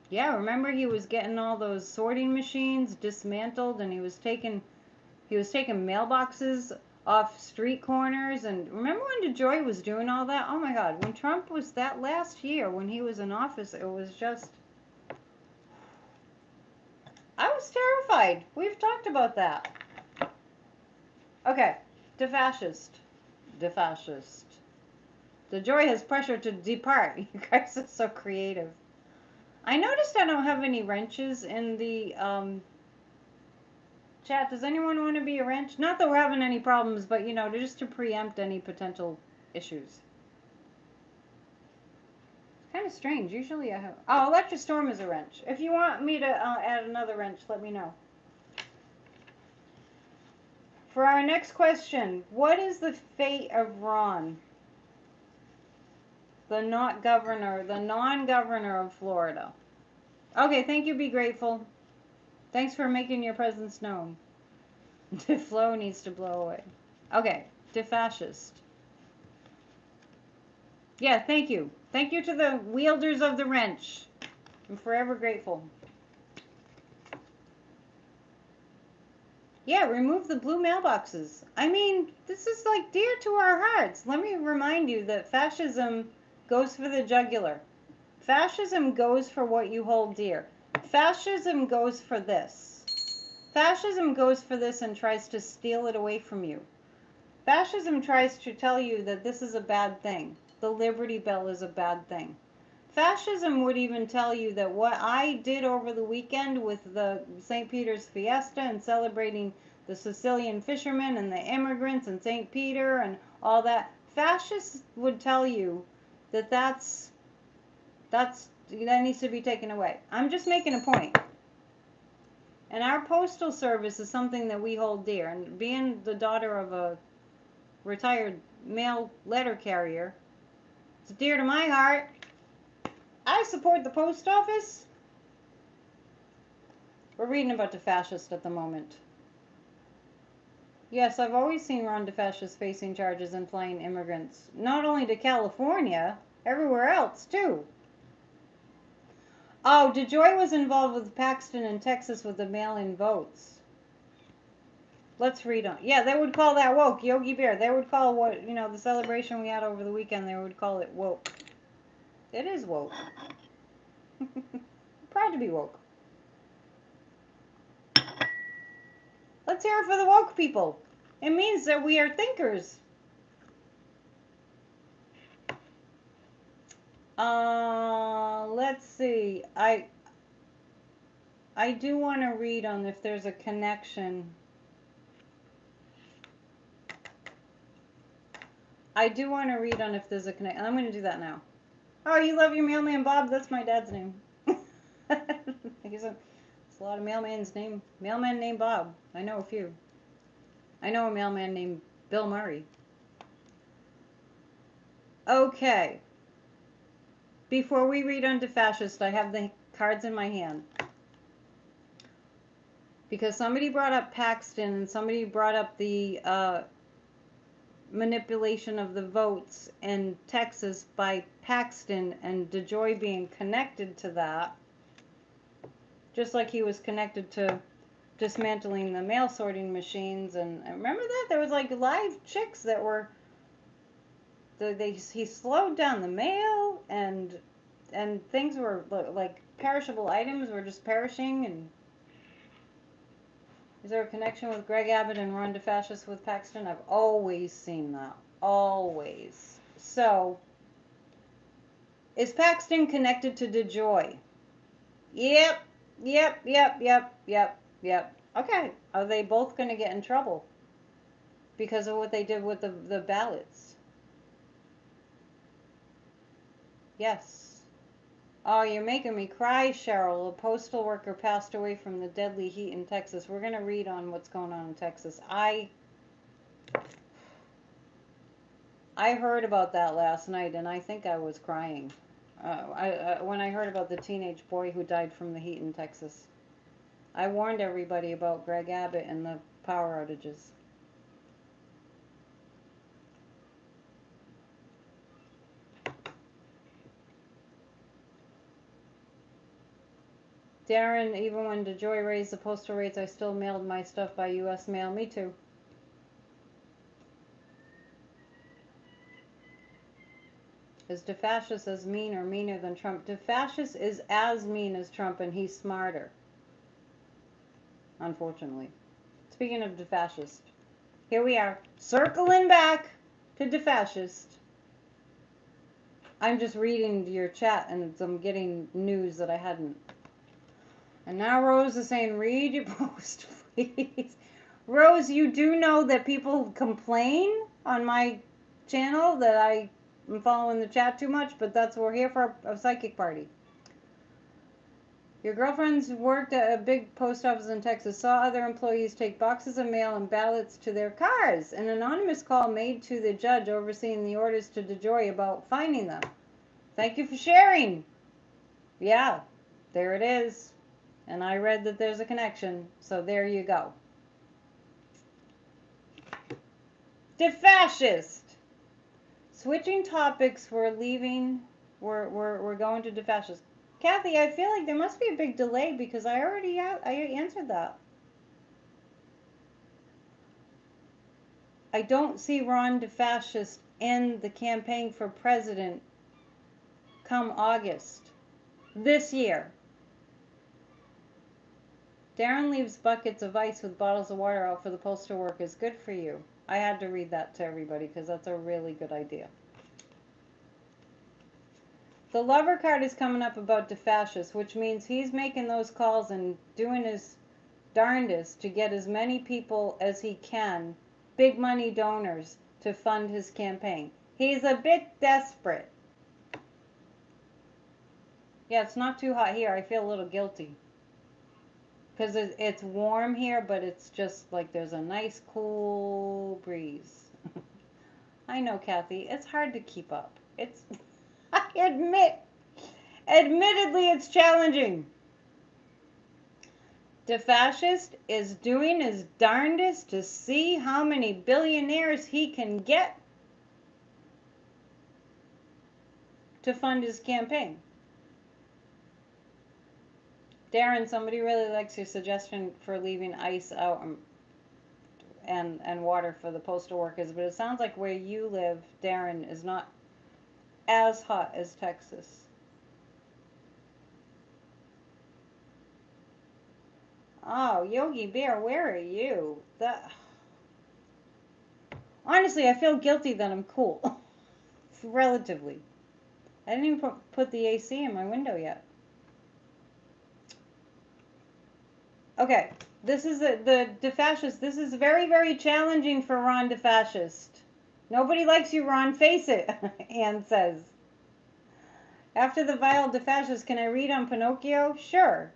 Yeah, remember he was getting all those sorting machines dismantled, and he was taking mailboxes off street corners. And remember when DeJoy was doing all that? Oh my God, when Trump was that last year when he was in office, it was just, I was terrified. We've talked about that. Okay, DeFascist. DeFascist. DeJoy has pressure to depart. You guys are so creative. I noticed I don't have any wrenches in the chat. Does anyone want to be a wrench? Not that we're having any problems, but you know, just to preempt any potential issues. Kind kind of strange. Usually I have... Oh, electric storm is a wrench. If you want me to add another wrench, let me know. For our next question, what is the fate of Ron, the non-governor of Florida? Okay, thank you, Be Grateful. Thanks for making your presence known. The flow needs to blow away. Okay, defascist. Yeah, thank you. Thank you to the wielders of the wrench. I'm forever grateful. Yeah, remove the blue mailboxes. I mean, this is like dear to our hearts. Let me remind you that fascism goes for the jugular. Fascism goes for what you hold dear. Fascism goes for this. Fascism goes for this and tries to steal it away from you. Fascism tries to tell you that this is a bad thing. The Liberty Bell is a bad thing. Fascism would even tell you that what I did over the weekend with the St. Peter's Fiesta and celebrating the Sicilian fishermen and the immigrants and St. Peter and all that, fascists would tell you that that needs to be taken away. I'm just making a point. And our postal service is something that we hold dear. And being the daughter of a retired mail letter carrier, it's dear to my heart. I support the post office. We're reading about the fascist at the moment. Yes, I've always seen Ron DeFascist facing charges and flying immigrants, not only to California, everywhere else too. Oh, DeJoy was involved with Paxton in Texas with the mail-in votes. Let's read on. Yeah, they would call that woke, Yogi Bear. They would call what, the celebration we had over the weekend, they would call it woke. It is woke. Proud to be woke. Let's hear it for the woke people. It means that we are thinkers. Let's see. I do want to read on if there's a connection. I do want to read on if there's a connection. I'm going to do that now. Oh, you love your mailman Bob? That's my dad's name. There's a lot of mailmen named Bob. I know a few. I know a mailman named Bill Murray. Okay. Before we read on DeFascist, I have the cards in my hand. Because somebody brought up Paxton and somebody brought up the manipulation of the votes in Texas by Paxton and DeJoy being connected to that. Just like he was connected to dismantling the mail sorting machines. And remember that? There was like live chicks that were... he slowed down the mail and things were like perishable items were just perishing. And is there a connection with Greg Abbott and Ron DeFascist with Paxton? I've always seen that. Always. So, is Paxton connected to DeJoy? Yep. Okay. Are they both going to get in trouble because of what they did with the ballots? Yes. Oh, you're making me cry, Cheryl. A postal worker passed away from the deadly heat in Texas. We're going to read on what's going on in Texas. I heard about that last night, and I think I was crying when I heard about the teenage boy who died from the heat in Texas. I warned everybody about Greg Abbott and the power outages. Darren, even when DeJoy raised the postal rates, I still mailed my stuff by U.S. mail. Me too. Is DeFascist as mean or meaner than Trump? DeFascist is as mean as Trump, and he's smarter. Unfortunately. Speaking of DeFascist, here we are, circling back to DeFascist. I'm just reading your chat, and I'm getting news that I hadn't. And now Rose is saying, read your post, please. Rose, you do know that people complain on my channel that I I'm following the chat too much, but that's we're here for a psychic party. Your girlfriend's worked at a big post office in Texas, saw other employees take boxes of mail and ballots to their cars. An anonymous call made to the judge overseeing the orders to DeJoy about finding them. Thank you for sharing. Yeah, there it is. And I read that there's a connection, so there you go. DeFascist. Switching topics, we're going to DeFascist. Kathy, I feel like there must be a big delay because I answered that. I don't see Ron DeFascist in the campaign for president come August this year. Darren leaves buckets of ice with bottles of water out for the postal workers. Good for you. I had to read that to everybody because that's a really good idea. The lover card is coming up about DeFascist, which means he's making those calls and doing his darndest to get as many people as he can, big money donors, to fund his campaign. He's a bit desperate. Yeah, it's not too hot here. I feel a little guilty. Because it's warm here, but it's just like there's a nice cool breeze. I know, Kathy, it's hard to keep up. It's, admittedly, it's challenging. DeFascist is doing his darndest to see how many billionaires he can get to fund his campaign. Darren, somebody really likes your suggestion for leaving ice out and water for the postal workers, but it sounds like where you live, Darren, is not as hot as Texas. Oh, Yogi Bear, where are you? Honestly, I feel guilty that I'm cool. Relatively. I didn't even put the AC in my window yet. Okay, this is the DeFascist. This is very, very challenging for Ron DeFascist. Nobody likes you, Ron. Face it, Anne says. After the vile DeFascist, can I read on Pinocchio? Sure.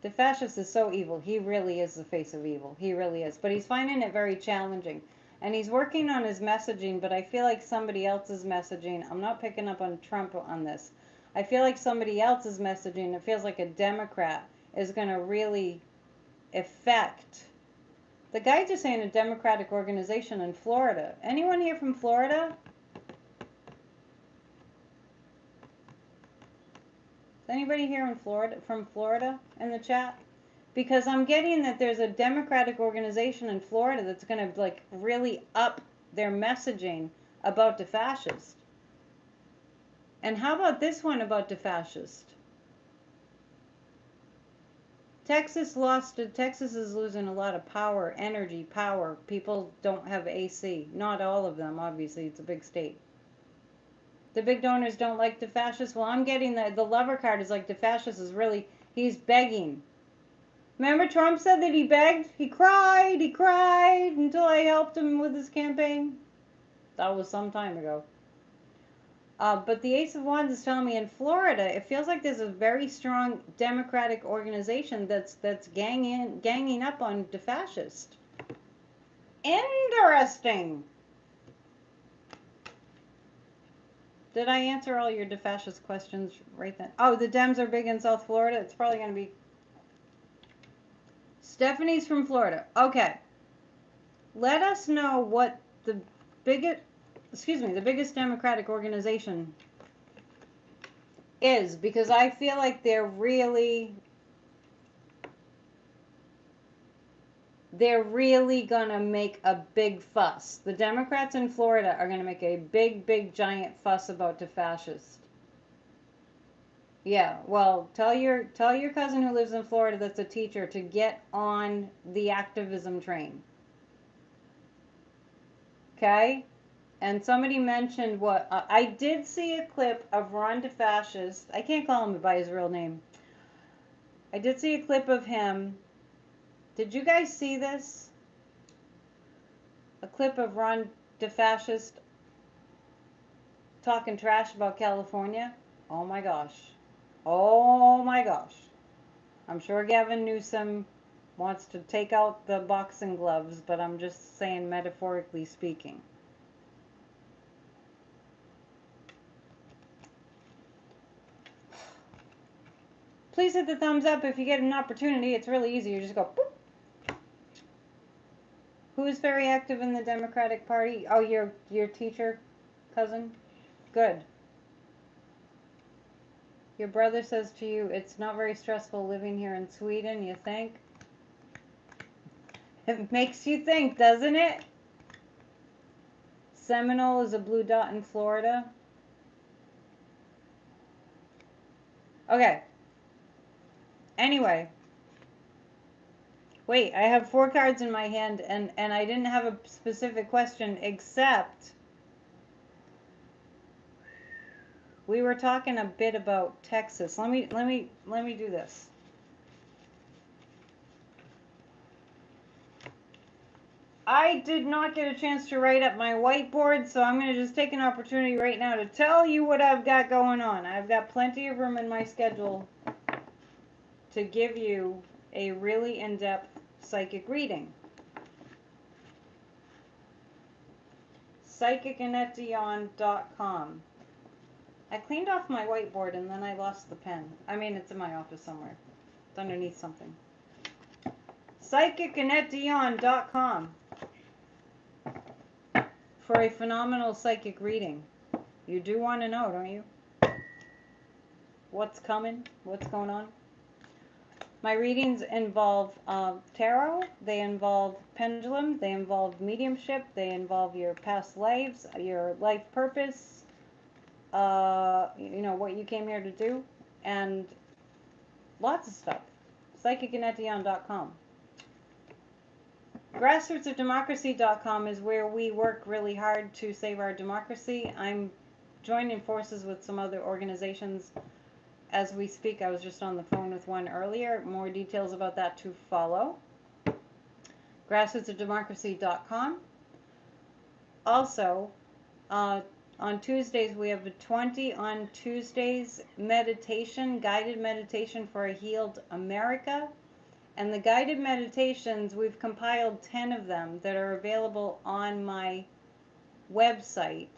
DeFascist is so evil. He really is the face of evil. He really is. But he's finding it very challenging. And he's working on his messaging, but I feel like somebody else's messaging, I'm not picking up on Trump on this. I feel like somebody else's messaging, it feels like a Democrat, is going to really affect. The guy just saying a Democratic organization in Florida. Anyone here from Florida? Is anybody here in Florida, from Florida in the chat? Because I'm getting that there's a Democratic organization in Florida that's going to like really up their messaging about DeFascist. And how about this one about DeFascist? Texas is losing a lot of power, energy, power. People don't have AC. Not all of them, obviously. It's a big state. The big donors don't like DeFascist. Well, I'm getting the lover card is like DeFascist is really, he's begging. Remember Trump said that he begged? He cried until I helped him with his campaign. That was some time ago. But the Ace of Wands is telling me in Florida, it feels like there's a very strong Democratic organization that's ganging up on DeFascist. Interesting. Did I answer all your DeFascist questions right then? Oh, the Dems are big in South Florida. It's probably going to be... Stephanie's from Florida. Okay. Let us know what the biggest Democratic organization is, because I feel like they're really gonna make a big fuss. The Democrats in Florida are gonna make a big giant fuss about DeFascist. Yeah, well, tell your cousin who lives in Florida that's a teacher to get on the activism train. Okay? And somebody mentioned what I did see a clip of Ron DeFascist. I can't call him by his real name. I did see a clip of him. Did you guys see this? A clip of Ron DeFascist talking trash about California. Oh my gosh. Oh my gosh. I'm sure Gavin Newsom wants to take out the boxing gloves, but I'm just saying metaphorically speaking. Please hit the thumbs up if you get an opportunity. It's really easy. You just go boop. Who is very active in the Democratic Party? Oh, your teacher cousin? Good. Your brother says to you, it's not very stressful living here in Sweden, you think? It makes you think, doesn't it? Seminole is a blue dot in Florida. Okay. Anyway. Wait, I have 4 cards in my hand, and I didn't have a specific question, except we were talking a bit about Texas. Let me do this. I did not get a chance to write up my whiteboard, so I'm going to just take an opportunity right now to tell you what I've got going on. I've got plenty of room in my schedule to give you a really in-depth psychic reading. PsychicAnnetteDion.com. I cleaned off my whiteboard and then I lost the pen. I mean, it's in my office somewhere. It's underneath something. PsychicAnnetteDion.com for a phenomenal psychic reading. You do want to know, don't you? What's coming? What's going on? My readings involve tarot, they involve pendulum, they involve mediumship, they involve your past lives, your life purpose, you know, what you came here to do, and lots of stuff. PsychicAnnetteDion.com. Grassrootsofdemocracy.com is where we work really hard to save our democracy. I'm joining forces with some other organizations as we speak. I was just on the phone with one earlier. More details about that to follow. Grassrootsofdemocracy.com. Also, on Tuesdays, we have a 20 on Tuesdays meditation, guided meditation for a healed America. And the guided meditations, we've compiled 10 of them that are available on my website,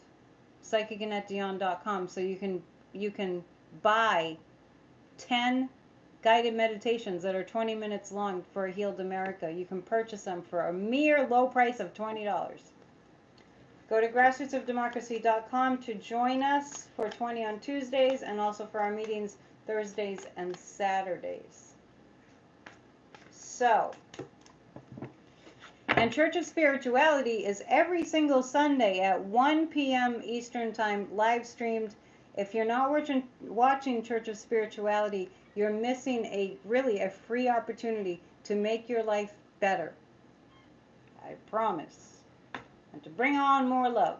PsychicAnnetteDion.com. So you can buy 10 guided meditations that are 20 minutes long for a healed America. You can purchase them for a mere low price of $20. Go to grassrootsofdemocracy.com to join us for 20 on Tuesdays and also for our meetings Thursdays and Saturdays. So, and Church of Spirituality is every single Sunday at 1 p.m. Eastern Time, live streamed. If you're not watching Church of Spirituality, you're missing a free opportunity to make your life better. I promise. And to bring on more love.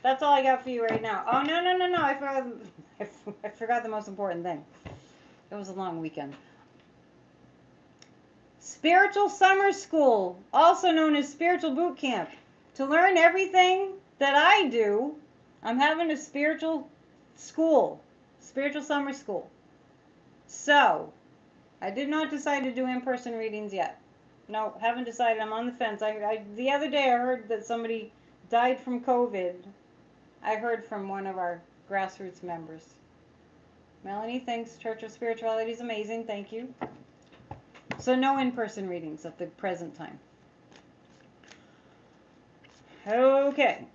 That's all I got for you right now. Oh, no. I forgot the most important thing. It was a long weekend. Spiritual Summer School, also known as Spiritual Boot Camp. To learn everything that I do, I'm having a spiritual school, spiritual summer school. So, I did not decide to do in-person readings yet. No, haven't decided. I'm on the fence. The other day I heard that somebody died from COVID. I heard from one of our grassroots members. Melanie thinks Church of Spirituality is amazing. Thank you. So no in-person readings at the present time. Okay.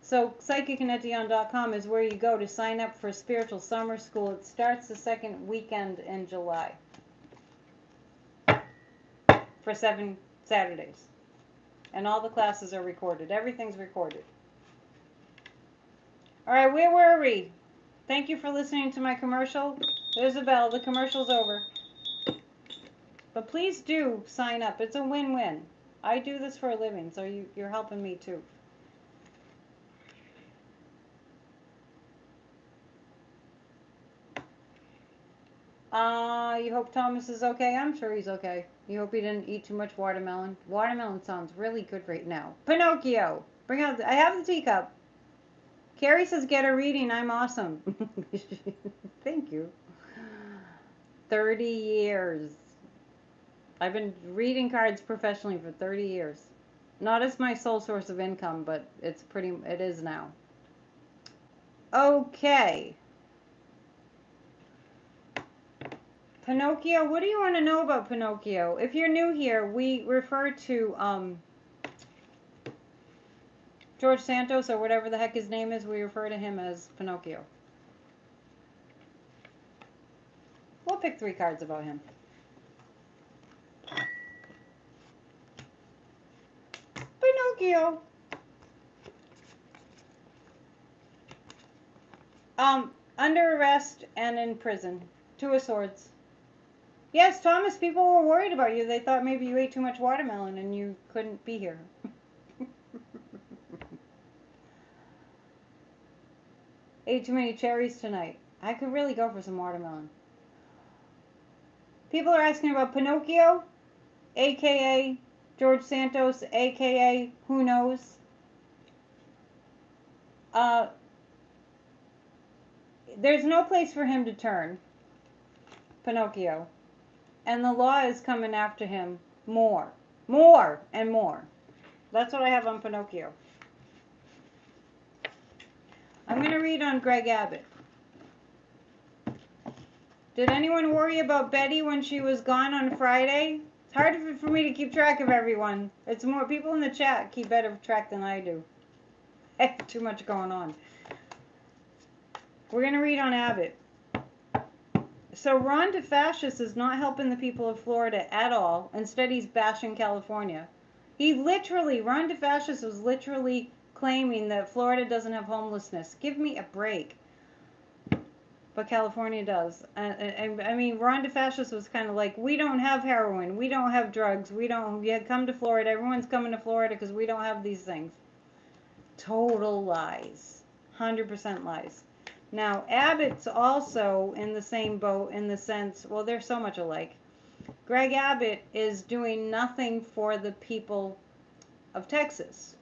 So PsychicAnnetteDion.com is where you go to sign up for Spiritual Summer School. It starts the second weekend in July. For 7 Saturdays. And all the classes are recorded. Everything's recorded. Alright, where were we? Thank you for listening to my commercial. There's a bell. The commercial's over. But please do sign up. It's a win-win. I do this for a living, so you're helping me too. You hope Thomas is okay? I'm sure he's okay. You hope he didn't eat too much watermelon. Watermelon sounds really good right now. Pinocchio! Bring out, I have the teacup. Carrie says, get a reading, I'm awesome. Thank you. 30 years. I've been reading cards professionally for 30 years. Not as my sole source of income, but it is now. Okay. Pinocchio, what do you want to know about Pinocchio? If you're new here, we refer to George Santos, or whatever the heck his name is, we refer to him as Pinocchio. We'll pick 3 cards about him. Pinocchio. Under arrest and in prison. 2 of Swords. Yes, Thomas, people were worried about you. They thought maybe you ate too much watermelon and you couldn't be here. Ate too many cherries tonight. I could really go for some watermelon. People are asking about Pinocchio, aka George Santos, aka who knows. There's no place for him to turn, Pinocchio. And the law is coming after him more and more. That's what I have on Pinocchio. I'm going to read on Greg Abbott. Did anyone worry about Betty when she was gone on Friday? It's hard for me to keep track of everyone. It's more people in the chat keep better track than I do. I have too much going on. We're going to read on Abbott. So Ron DeFascist is not helping the people of Florida at all. Instead, he's bashing California. Ron DeFascist was literally claiming that Florida doesn't have homelessness. Give me a break. But California does. I mean, Ron DeFascist was kind of like, we don't have heroin, we don't have drugs, come to Florida, everyone's coming to Florida because we don't have these things. Total lies. 100% lies. Now, Abbott's also in the same boat in the sense, well, they're so much alike. Greg Abbott is doing nothing for the people of Texas.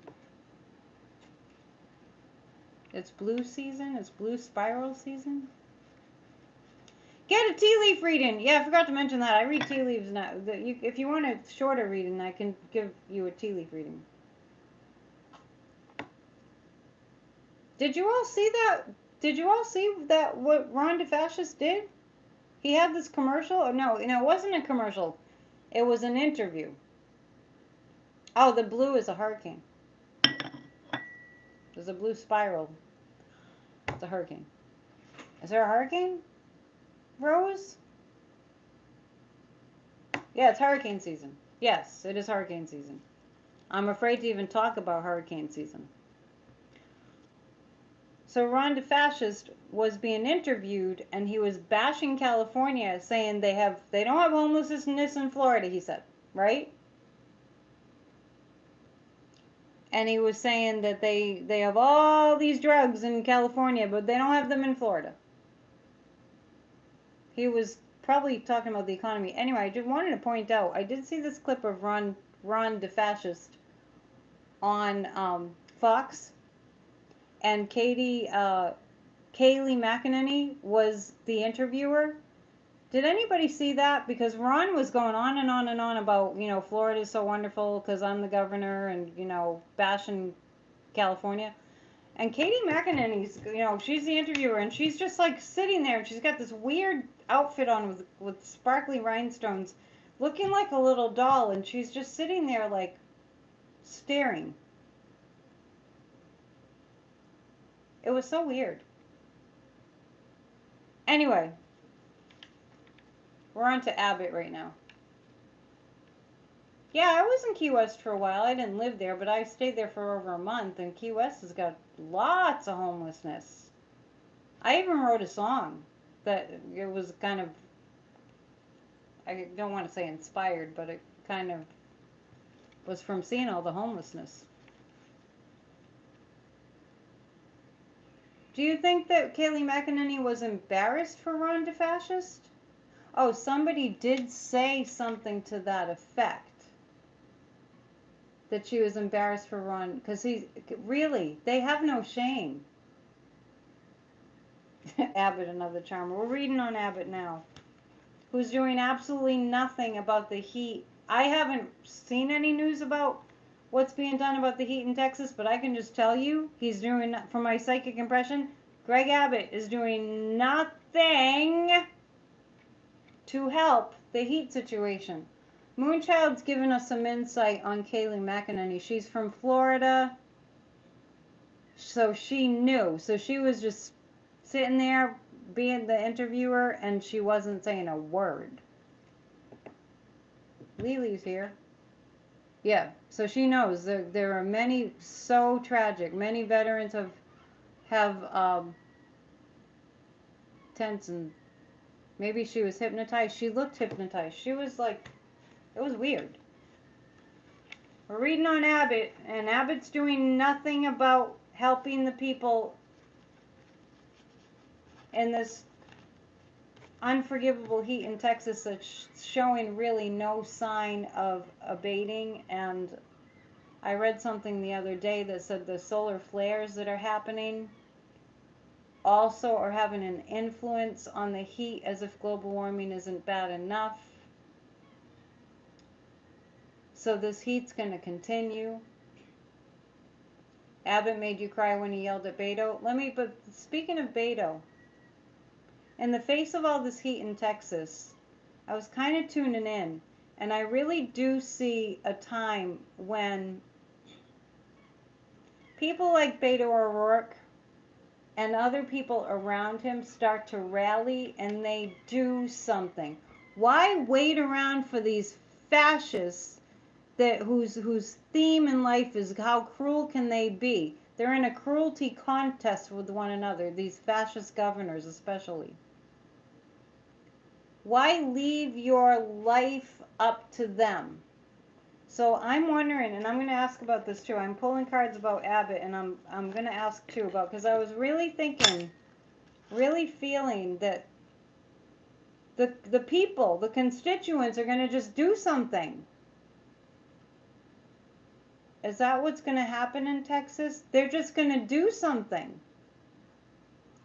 It's blue season, it's blue spiral season. Get a tea leaf reading. Yeah, I forgot to mention that. I read tea leaves now. If you want a shorter reading, I can give you a tea leaf reading. Did you all see that? Did you all see that what Ron DeFascist did? He had this commercial. No, it wasn't a commercial. It was an interview. Oh, the blue is a hurricane. There's a blue spiral. It's a hurricane. Is there a hurricane? Rose? Yeah, it's hurricane season. Yes, it is hurricane season. I'm afraid to even talk about hurricane season. So Ron DeFascist was being interviewed, and he was bashing California, saying they don't have homelessness in Florida, he said, right? And he was saying that they have all these drugs in California, but they don't have them in Florida. He was probably talking about the economy. Anyway, I just wanted to point out, I did see this clip of Ron DeFascist on Fox, and Kaylee McEnany was the interviewer. Did anybody see that? Because Ron was going on and on and on about, Florida is so wonderful because I'm the governor and, bashing California. And Katie McEnany's, she's the interviewer, and she's just like sitting there, and she's got this weird outfit on with sparkly rhinestones, looking like a little doll, and she's just sitting there like staring. It was so weird. Anyway, we're on to Abbott right now. Yeah, I was in Key West for a while. I didn't live there, but I stayed there for over a month, and Key West has got lots of homelessness. I even wrote a song that it was kind of, I don't want to say inspired, but it kind of was from seeing all the homelessness. Do you think that Kaylee McEnany was embarrassed for Ron DeFascist? Oh, somebody did say something to that effect. that she was embarrassed for Ron, because they have no shame. Abbott, another charmer. We're reading on Abbott now, who's doing absolutely nothing about the heat. I haven't seen any news about what's being done about the heat in Texas, but I can just tell you, he's doing, from my psychic impression, Greg Abbott is doing nothing to help the heat situation. Moonchild's given us some insight on Kaylee McEnany. She's from Florida, so she knew. So she was just sitting there being the interviewer, and she wasn't saying a word. Lily's here. Yeah, so she knows there are many so tragic. Many veterans have tents, and maybe she was hypnotized. She looked hypnotized. She was like, it was weird. We're reading on Abbott, and Abbott's doing nothing about helping the people in this unforgivable heat in Texas that's showing really no sign of abating. And I read something the other day that said the solar flares that are happening also are having an influence on the heat, as if global warming isn't bad enough. So this heat's going to continue. Abbott made you cry when he yelled at Beto. But speaking of Beto, in the face of all this heat in Texas, I was kind of tuning in, and I really do see a time when people like Beto O'Rourke and other people around him start to rally and they do something. Why wait around for these fascists whose theme in life is how cruel can they be? They're in a cruelty contest with one another, these fascist governors especially. Why leave your life up to them? So I'm wondering, and I'm going to ask about this too. I'm pulling cards about Abbott, and I'm going to ask too about, because I was really thinking, really feeling that the people, the constituents are going to just do something. Is that what's going to happen in Texas? They're just going to do something.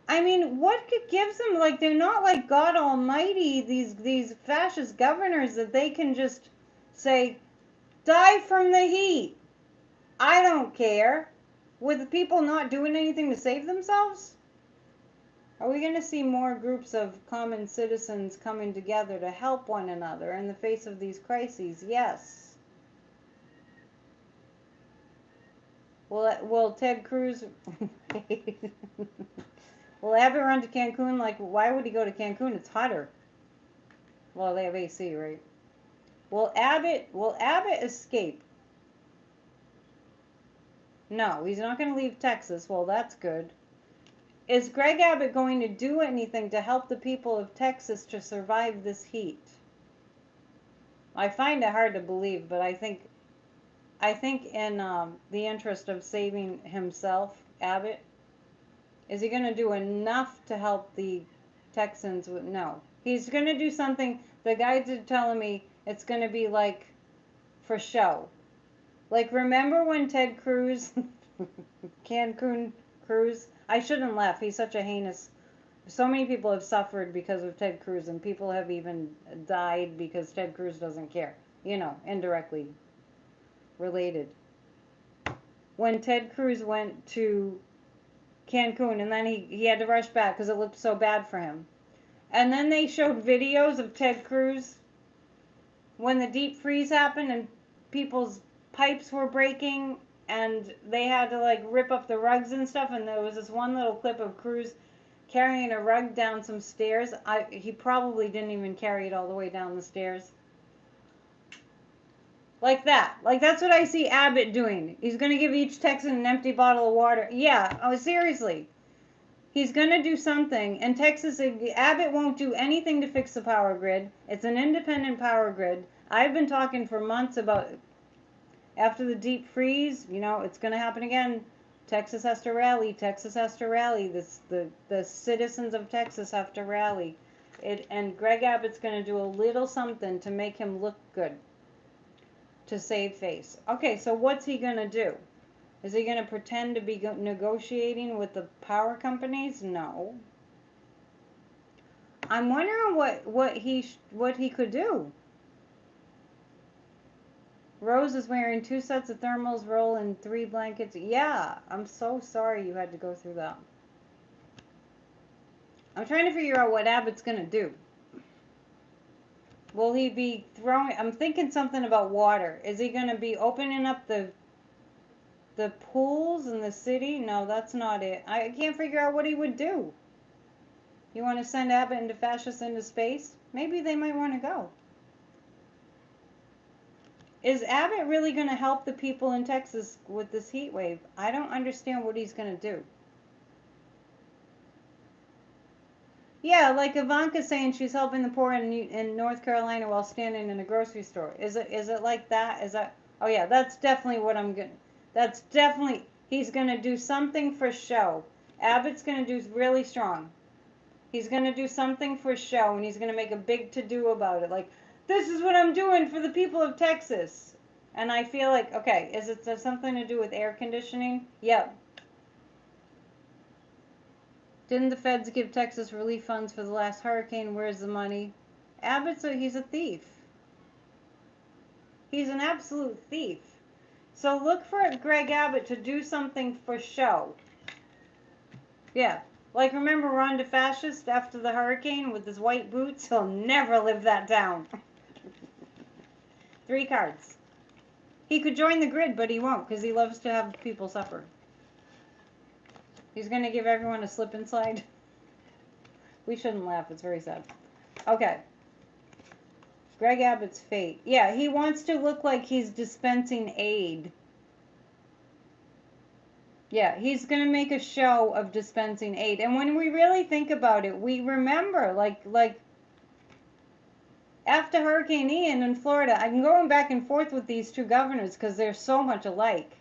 I mean, what gives them, like, they're not like God Almighty, these fascist governors, that they can just say, die from the heat. I don't care. With the people not doing anything to save themselves? Are we going to see more groups of common citizens coming together to help one another in the face of these crises? Yes. Will Ted Cruz... Will Abbott run to Cancun? Like, why would he go to Cancun? It's hotter. Well, they have AC, right? Will Abbott escape? No, he's not going to leave Texas. Well, that's good. Is Greg Abbott going to do anything to help the people of Texas to survive this heat? I find it hard to believe, but I think in the interest of saving himself, Abbott, is he going to do enough to help the Texans? No. He's going to do something. The guys are telling me it's going to be like for show. Like, remember when Ted Cruz, Cancun Cruz? I shouldn't laugh. He's such a heinous... So many people have suffered because of Ted Cruz, and people have even died because Ted Cruz doesn't care. You know, indirectly related. When Ted Cruz went to Cancun, and then he had to rush back because it looked so bad for him. And then they showed videos of Ted Cruz when the deep freeze happened and people's pipes were breaking and they had to like rip up the rugs and stuff, and there was this one little clip of Cruz carrying a rug down some stairs. He probably didn't even carry it all the way down the stairs. Like that. Like, that's what I see Abbott doing. He's going to give each Texan an empty bottle of water. Yeah, oh, seriously. He's going to do something. And Texas, Abbott won't do anything to fix the power grid. It's an independent power grid. I've been talking for months about, after the deep freeze, you know, it's going to happen again. Texas has to rally. Texas has to rally. The citizens of Texas have to rally. And Greg Abbott's going to do a little something to make him look good. to save face. Okay, so what's he going to do? Is he going to pretend to be negotiating with the power companies? No. I'm wondering what he could do. Rose is wearing 2 sets of thermals, roll in 3 blankets. Yeah, I'm so sorry you had to go through that. I'm trying to figure out what Abbott's going to do. Will he be throwing... I'm thinking something about water. Is he going to be opening up the pools in the city? No, that's not it. I can't figure out what he would do. You want to send Abbott and the fascists into space? Maybe they might want to go. Is Abbott really going to help the people in Texas with this heat wave? I don't understand what he's going to do. Yeah, like Ivanka saying she's helping the poor in North Carolina while standing in a grocery store. Is it like that? Is that? Oh yeah, that's definitely what I'm gonna. That's definitely he's gonna do something for show. Abbott's gonna do really strong. He's gonna do something for show, and he's gonna make a big to-do about it. Like, this is what I'm doing for the people of Texas. And I feel like, okay, is it something to do with air conditioning? Yep. Didn't the feds give Texas relief funds for the last hurricane? Where's the money? He's a thief. He's an absolute thief. So look for Greg Abbott to do something for show. Yeah. Like, remember Ron DeFascist after the hurricane with his white boots? He'll never live that down. 3 cards. He could join the grid, but he won't because he loves to have people suffer. He's going to give everyone a slip and slide. We shouldn't laugh. It's very sad. Okay. Greg Abbott's fate. Yeah, he wants to look like he's dispensing aid. Yeah, he's going to make a show of dispensing aid. And when we really think about it, we remember, like after Hurricane Ian in Florida, I'm going back and forth with these 2 governors because they're so much alike.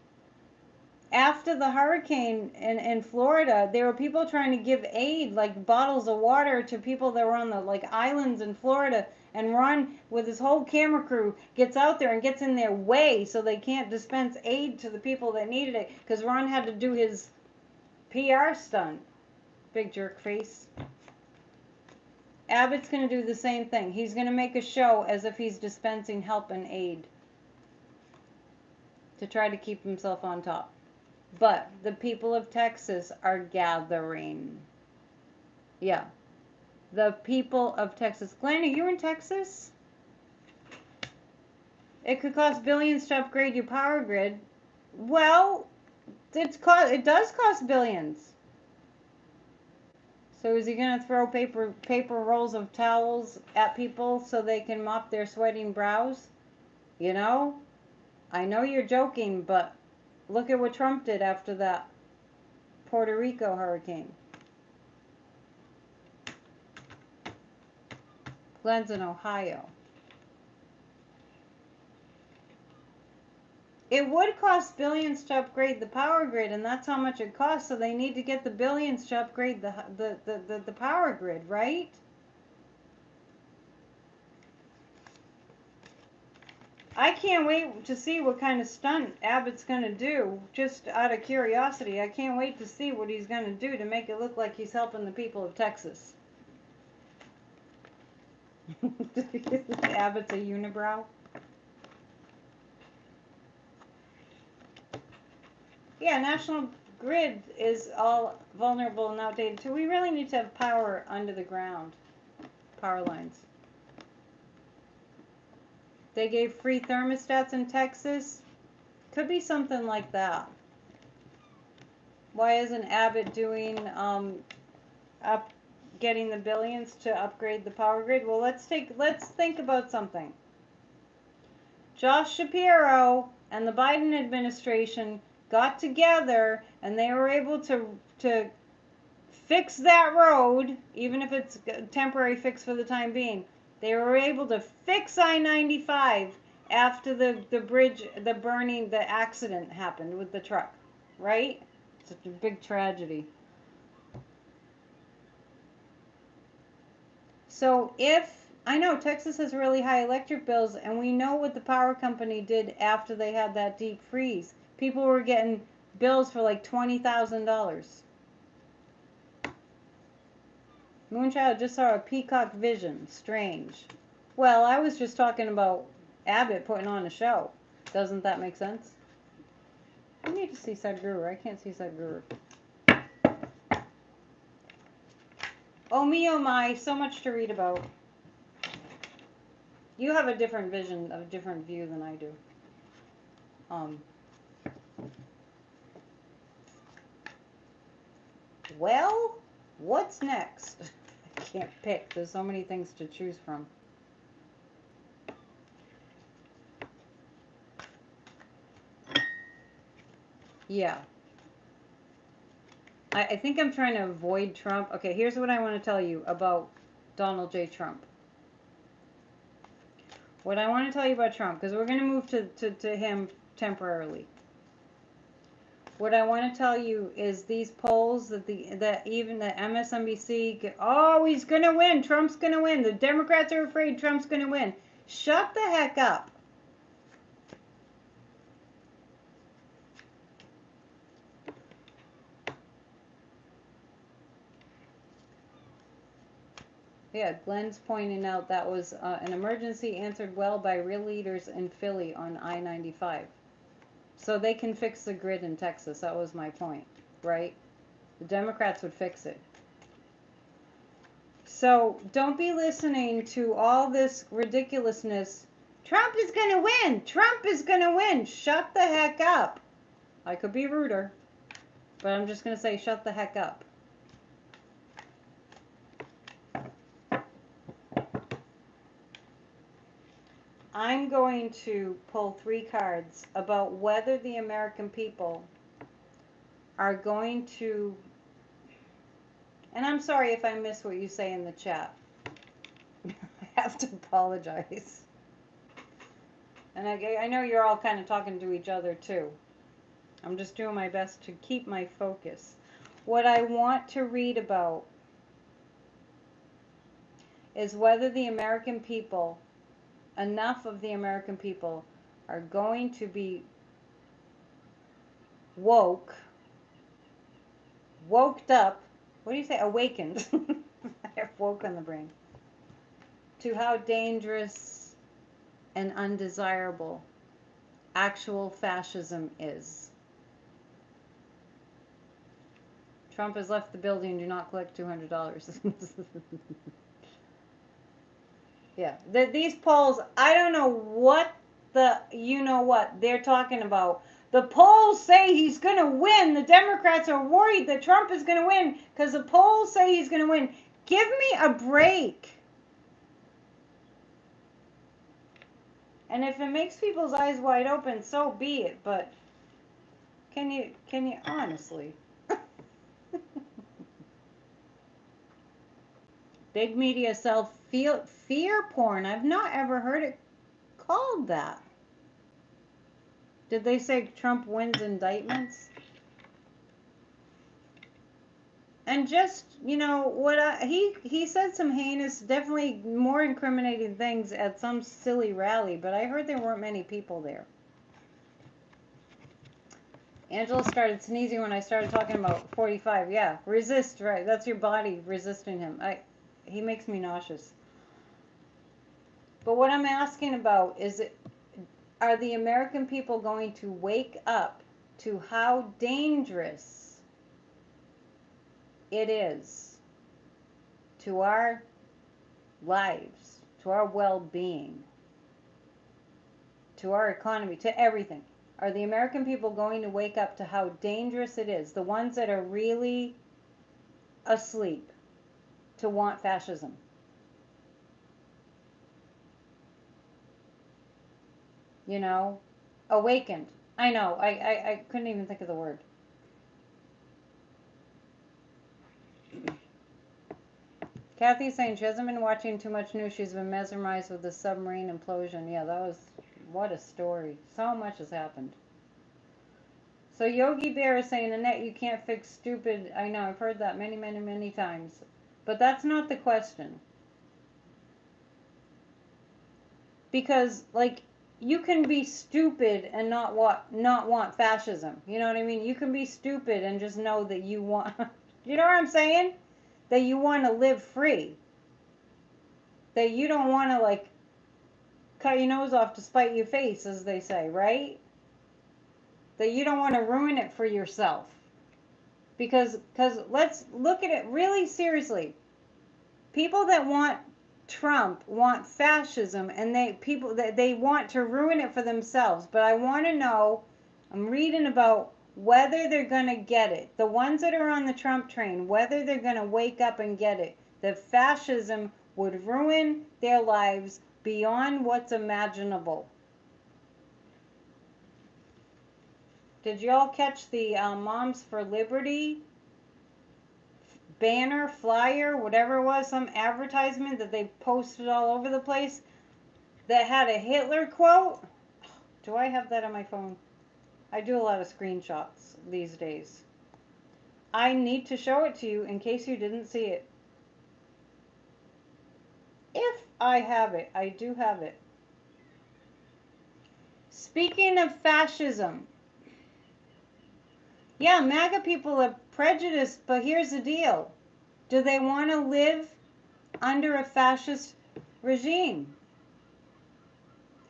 After the hurricane in Florida, there were people trying to give aid, like bottles of water, to people that were on the islands in Florida. And Ron, with his whole camera crew, gets out there and gets in their way so they can't dispense aid to the people that needed it. Because Ron had to do his PR stunt. Big jerk face. Abbott's going to do the same thing. He's going to make a show as if he's dispensing help and aid to try to keep himself on top. But the people of Texas are gathering. Yeah. The people of Texas. Glenn, are you in Texas? It could cost billions to upgrade your power grid. Well, it does cost billions. So is he going to throw paper rolls of towels at people so they can mop their sweating brows? You know? I know you're joking, but look at what Trump did after that Puerto Rico hurricane. Glenn's in Ohio. It would cost billions to upgrade the power grid, and that's how much it costs, so they need to get the billions to upgrade the power grid, right? I can't wait to see what kind of stunt Abbott's going to do, just out of curiosity. I can't wait to see what he's going to do to make it look like he's helping the people of Texas. Abbott's a unibrow. Yeah, National Grid is all vulnerable and outdated too. We really need to have power under the ground. Power lines. They gave free thermostats in Texas. Could be something like that. Why isn't Abbott doing getting the billions to upgrade the power grid? Well, let's think about something. Josh Shapiro and the Biden administration got together and they were able to fix that road, even if it's a temporary fix for the time being. They were able to fix I-95 after the bridge, the accident happened with the truck, right? Such a big tragedy. So if I know Texas has really high electric bills, and we know what the power company did after they had that deep freeze. People were getting bills for like $20,000. Moonchild just saw a peacock vision. Strange. Well, I was just talking about Abbott putting on a show. Doesn't that make sense? I need to see Sadhguru. I can't see Sadhguru. Oh me, oh my, so much to read about. You have a different vision, a different view than I do. Well, what's next? I can't pick. There's so many things to choose from. Yeah. I think I'm trying to avoid Trump. Okay, here's what I want to tell you about Donald J. Trump. What I want to tell you about Trump, because we're going to move to him temporarily. What I want to tell you is these polls that even the MSNBC, oh, he's going to win. Trump's going to win. The Democrats are afraid Trump's going to win. Shut the heck up. Yeah, Glenn's pointing out that was an emergency answered well by real leaders in Philly on I-95. So they can fix the grid in Texas. That was my point, right? The Democrats would fix it. So don't be listening to all this ridiculousness. Trump is going to win. Trump is going to win. Shut the heck up. I could be ruder, but I'm just going to say shut the heck up. I'm going to pull 3 cards about whether the American people are going to, and I'm sorry if I miss what you say in the chat. I have to apologize. And I know you're all kind of talking to each other too. I'm just doing my best to keep my focus. What I want to read about is whether the American people, enough of the American people, are going to be woked up, what do you say, awakened, I have woke on the brain, to how dangerous and undesirable actual fascism is. Trump has left the building, do not collect $200. Yeah, these polls, I don't know what they're talking about. The polls say he's going to win. The Democrats are worried that Trump is going to win because the polls say he's going to win. Give me a break. And if it makes people's eyes wide open, so be it. But can you honestly? Big media sell fear porn. I've not ever heard it called that. Did they say Trump wins indictments? And just, he said some heinous, definitely more incriminating things at some silly rally, but I heard there weren't many people there. Angela started sneezing when I started talking about 45. Yeah, resist, right? That's your body resisting him. He makes me nauseous. But what I'm asking about is, are the American people going to wake up to how dangerous it is to our lives, to our well-being, to our economy, to everything? Are the American people going to wake up to how dangerous it is, the ones that are really asleep, to want fascism? Awakened. I know, I couldn't even think of the word. Kathy's saying she hasn't been watching too much news. She's been mesmerized with the submarine implosion. Yeah, what a story. So much has happened. So Yogi Bear is saying, Annette, you can't fix stupid. I know, I've heard that many, many, many times. But that's not the question. because like you can be stupid and not want fascism. You know what I mean? You can be stupid and just know that you want you know what I'm saying? That you want to live free. That you don't want to like cut your nose off to spite your face, as they say, right? That you don't want to ruin it for yourself. Because let's look at it really seriously. People that want Trump want fascism, and they want to ruin it for themselves. But I want to know, I'm reading about whether they're going to get it. The ones that are on the Trump train, whether they're going to wake up and get it. That fascism would ruin their lives beyond what's imaginable. Did y'all catch the Moms for Liberty banner, flyer, whatever it was, some advertisement that they posted all over the place that had a Hitler quote? Do I have that on my phone? I do a lot of screenshots these days. I need to show it to you in case you didn't see it. If I have it, I do have it. Speaking of fascism, yeah, MAGA people are prejudiced, but here's the deal. Do they want to live under a fascist regime?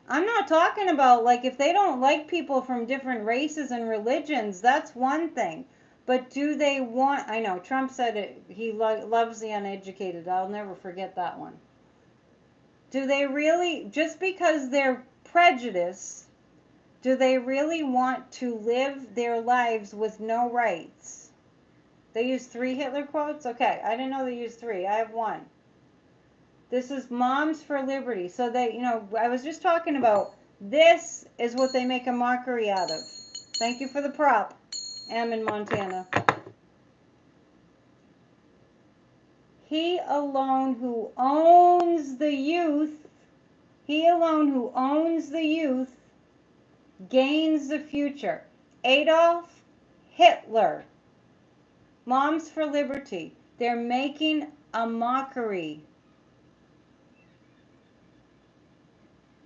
I'm not talking about like if they don't like people from different races and religions, that's one thing. But do they want, I know Trump said it, he loves the uneducated. I'll never forget that one. Do they really, just because they're prejudiced, do they really want to live their lives with no rights? They used 3 Hitler quotes? Okay, I didn't know they used 3. I have 1. This is Moms for Liberty. So they, I was just talking about this is what they make a mockery out of. Thank you for the prop, Am in Montana. He alone who owns the youth, gains the future. Adolf Hitler. Moms for Liberty. They're making a mockery.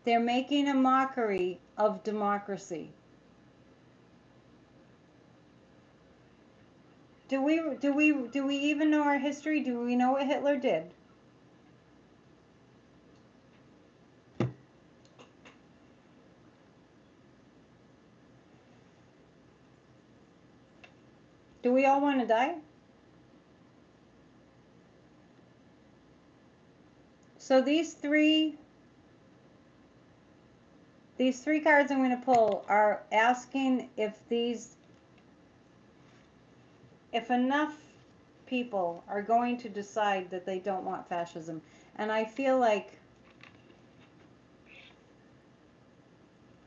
They're making a mockery of democracy. Do we even know our history? Do we know what Hitler did? Do we all want to die? So these three cards I'm going to pull are asking if enough people are going to decide that they don't want fascism. And I feel like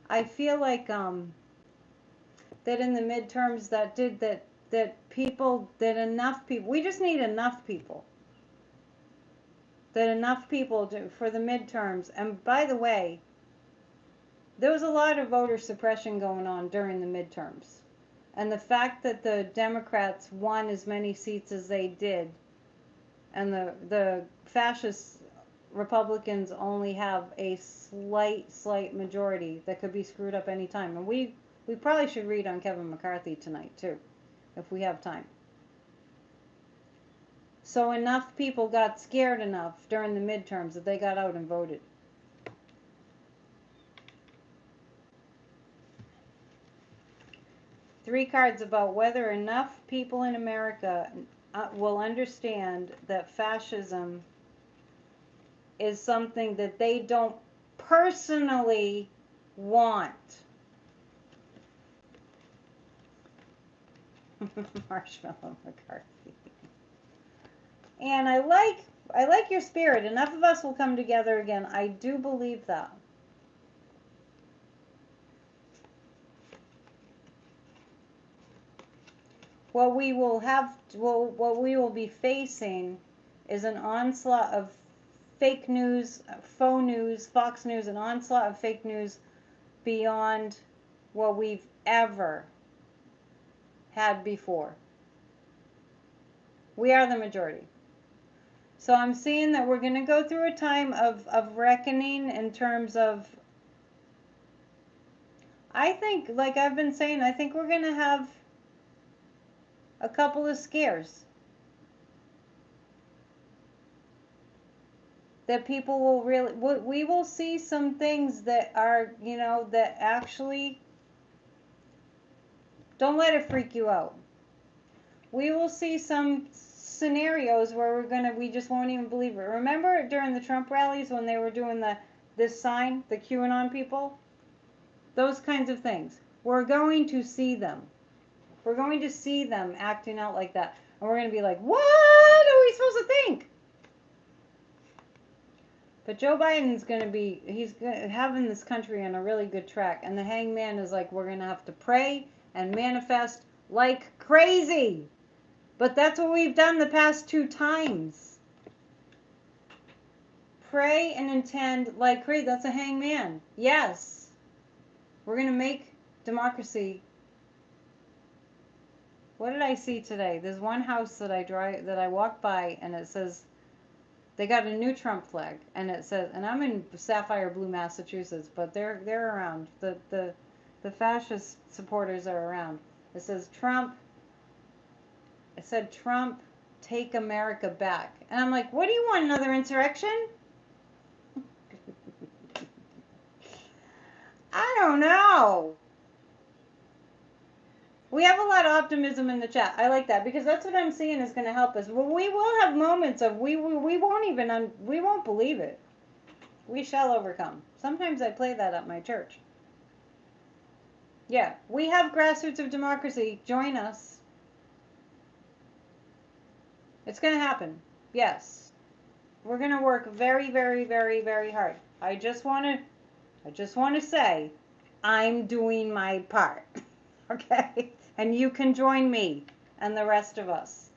that in the midterms that enough people, we just need enough people. That enough people for the midterms. And by the way, there was a lot of voter suppression going on during the midterms. And the fact that the Democrats won as many seats as they did, and the fascist Republicans only have a slight majority that could be screwed up any time. And we probably should read on Kevin McCarthy tonight too, if we have time. So enough people got scared enough during the midterms that they got out and voted. Three cards about whether enough people in America will understand that fascism is something that they don't personally want. Marshmallow McCarthy. And I like your spirit. Enough of us will come together again. I do believe that. What we will be facing is an onslaught of fake news, faux news, Fox News, an onslaught of fake news beyond what we've ever had before. We are the majority. So I'm seeing that we're going to go through a time of reckoning in terms of, I think, like I've been saying, I think we're going to have a couple of scares. That people will really, we will see some things that are, you know, that actually, don't let it freak you out. We will see some scenarios where we just won't even believe it. Remember during the Trump rallies when they were doing this sign, the QAnon people? Those kinds of things. We're going to see them. We're going to see them acting out like that. And we're going to be like, what are we supposed to think? But Joe Biden's going to be, having this country on a really good track. And the hangman is like, we're going to have to pray and manifest like crazy. But that's what we've done the past 2 times. Pray and intend like crazy. That's a hangman. Yes. We're going to make democracy. What did I see today? There's one house that I walked by, and it says they got a new Trump flag, and it says, and I'm in Sapphire Blue, Massachusetts, but they're around. The fascist supporters are around. It says Trump. It said Trump, take America back, and I'm like, what do you want? Another insurrection? I don't know. We have a lot of optimism in the chat. I like that because that's what I'm seeing is going to help us. Well, we will have moments of we won't believe it. We shall overcome. Sometimes I play that at my church. Yeah, we have grassroots of democracy. Join us. It's going to happen. Yes. We're going to work very, very, very, very hard. I just want to say I'm doing my part. Okay? And you can join me and the rest of us.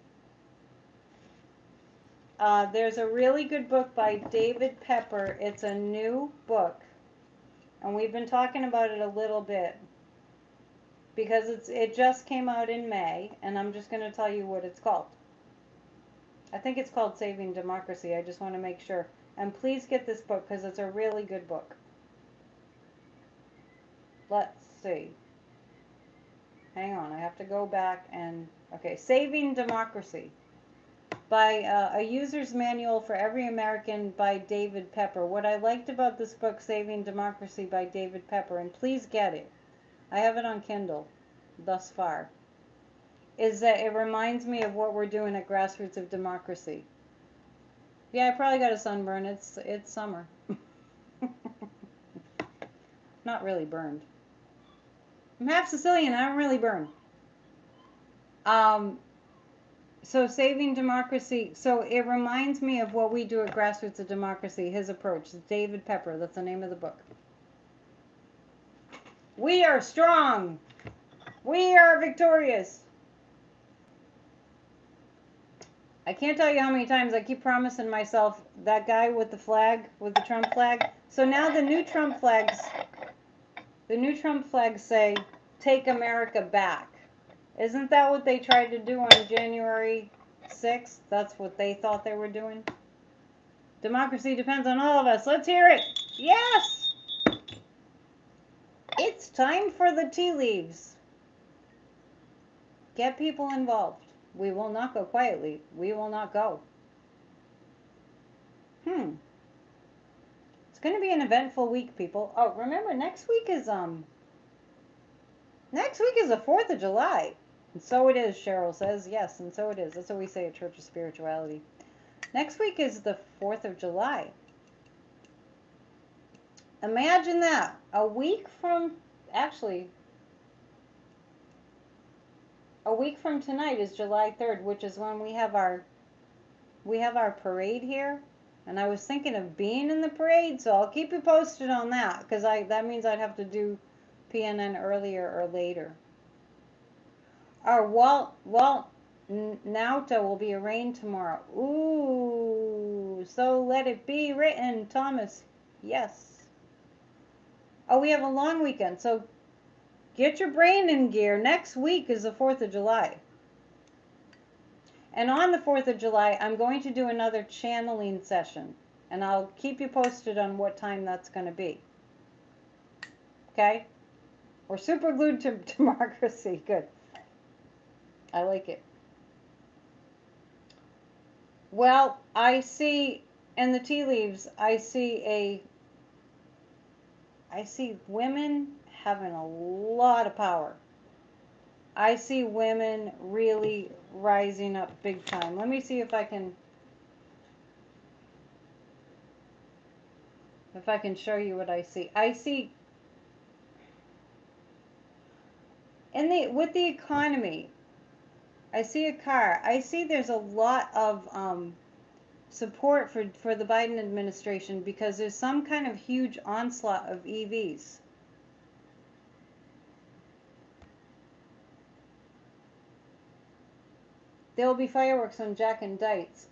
There's a really good book by David Pepper. It's a new book. And we've been talking about it a little bit. Because it just came out in May. And I'm just going to tell you what it's called. I think it's called Saving Democracy. I just want to make sure. And please get this book because it's a really good book. Let's see. Hang on, I have to go back and, okay, Saving Democracy by A User's Manual for Every American by David Pepper. What I liked about this book, Saving Democracy by David Pepper, and please get it, I have it on Kindle thus far, is that it reminds me of what we're doing at Grassroots of Democracy. Yeah, I probably got a sunburn. It's summer. Not really burned. I'm half Sicilian. I don't really burn. So Saving Democracy. So it reminds me of what we do at Grassroots of Democracy. His approach. David Pepper. That's the name of the book. We are strong. We are victorious. I can't tell you how many times I keep promising myself that guy with the flag, with the Trump flag. So now the new Trump flags say, take America back. Isn't that what they tried to do on January 6th? That's what they thought they were doing. Democracy depends on all of us. Let's hear it. Yes! It's time for the tea leaves. Get people involved. We will not go quietly. We will not go. It's going to be an eventful week, people. Oh, remember, next week is the 4th of July. And so it is, Cheryl says. Yes, and so it is. That's what we say at Church of Spirituality. Next week is the 4th of July. Imagine that. A week from tonight is July 3rd, which is when we have our parade here. And I was thinking of being in the parade, so I'll keep you posted on that, because that means I'd have to do PNN earlier or later. Our Walt Nauta will be arraigned tomorrow. Ooh, so let it be written, Thomas. Yes. Oh, we have a long weekend, so get your brain in gear. Next week is the 4th of July. And on the 4th of July, I'm going to do another channeling session. And I'll keep you posted on what time that's going to be. Okay? We're super glued to democracy. Good. I like it. Well, I see in the tea leaves, I see women having a lot of power. I see women really rising up big time. Let me see if I can show you what I see. I see with the economy, I see a car. I see there's a lot of support for the Biden administration because there's some kind of huge onslaught of EVs. There will be fireworks on Jack and Dites.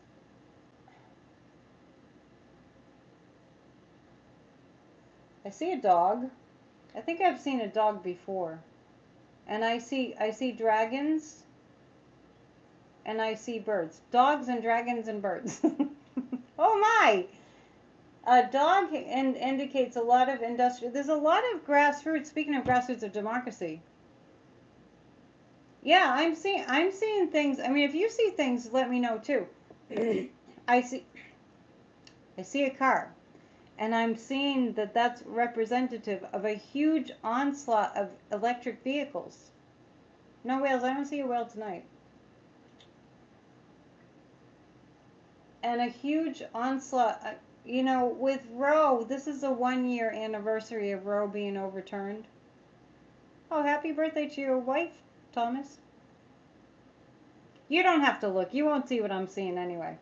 I see a dog. I think I've seen a dog before. And I see dragons and I see birds. Dogs and dragons and birds. Oh my! A dog indicates a lot of industrial. There's a lot of grassroots. Speaking of grassroots of democracy. Yeah, I'm seeing things. I mean, if you see things, let me know too. I see a car, and I'm seeing that that's representative of a huge onslaught of electric vehicles. No whales. I don't see a whale tonight. And a huge onslaught. You know, with Roe, this is a 1-year anniversary of Roe being overturned. Oh, happy birthday to your wife, Thomas. You don't have to look. You won't see what I'm seeing anyway.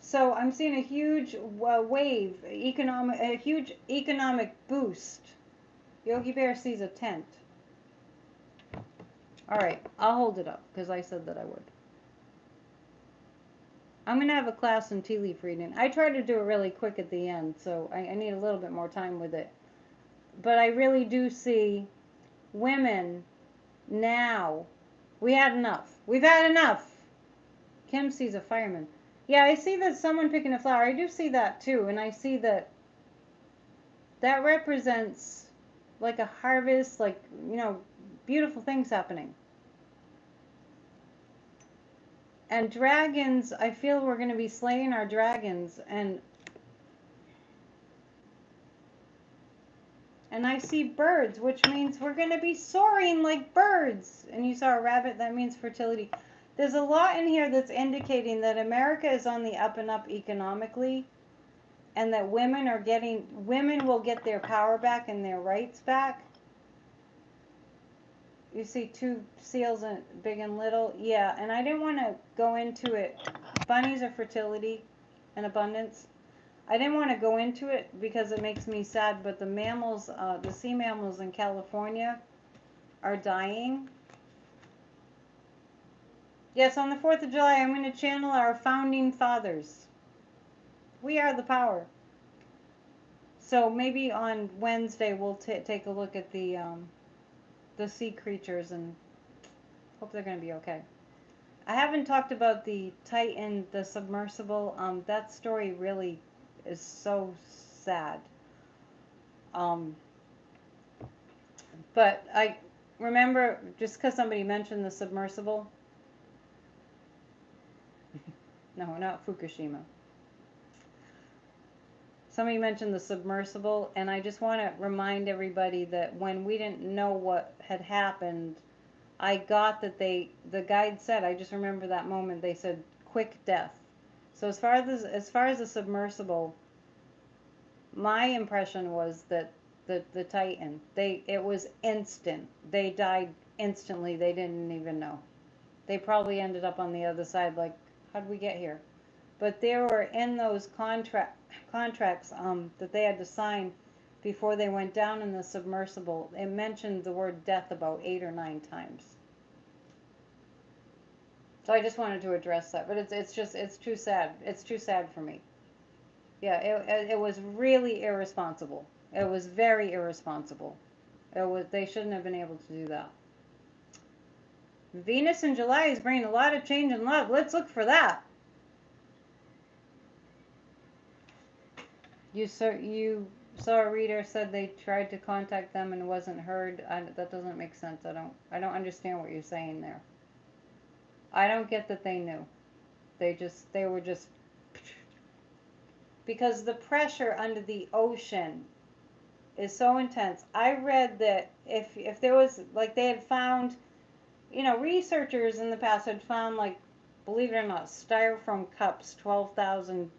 So I'm seeing a huge wave, a huge economic boost. Yogi Bear sees a tent. All right, I'll hold it up because I said that I would. I'm going to have a class in tea leaf reading. I try to do it really quick at the end, so I need a little bit more time with it. But I really do see women now. We had enough. We've had enough. Kim sees a fireman. Yeah, I see that someone picking a flower. I do see that too. And I see that represents like a harvest, like, you know, beautiful things happening. And dragons, I feel we're going to be slaying our dragons. And I see birds, which means we're going to be soaring like birds. And you saw a rabbit, that means fertility. There's a lot in here that's indicating that America is on the up and up economically, and that women will get their power back and their rights back. You see 2 seals, big and little. Yeah, and I didn't want to go into it. Bunnies are fertility and abundance. I didn't want to go into it because it makes me sad, but the mammals, the sea mammals in California are dying. Yes, on the 4th of July, I'm going to channel our founding fathers. We are the power. So maybe on Wednesday we'll take a look at the sea creatures and hope they're going to be okay. I haven't talked about the Titan, the submersible. That story really is so sad. But I remember, just because somebody mentioned the submersible. No, not Fukushima. Somebody mentioned the submersible, and I just want to remind everybody that when we didn't know what had happened, I got that the guide said, I just remember that moment, they said quick death. So as far as the submersible, my impression was that the Titan, it was instant. They died instantly. They didn't even know. They probably ended up on the other side like, how'd we get here? But there were in those contracts that they had to sign before they went down in the submersible, it mentioned the word death about 8 or 9 times. So I just wanted to address that, but it's too sad. It's too sad for me. Yeah, it was really irresponsible. It was very irresponsible. They shouldn't have been able to do that. Venus in July is bringing a lot of change and love. Let's look for that. You saw a reader said they tried to contact them and wasn't heard. That doesn't make sense. I don't understand what you're saying there. I don't get that they knew. They were just, because the pressure under the ocean is so intense. I read that if there was, like, they had found, researchers in the past had found, like, believe it or not, styrofoam cups 12,000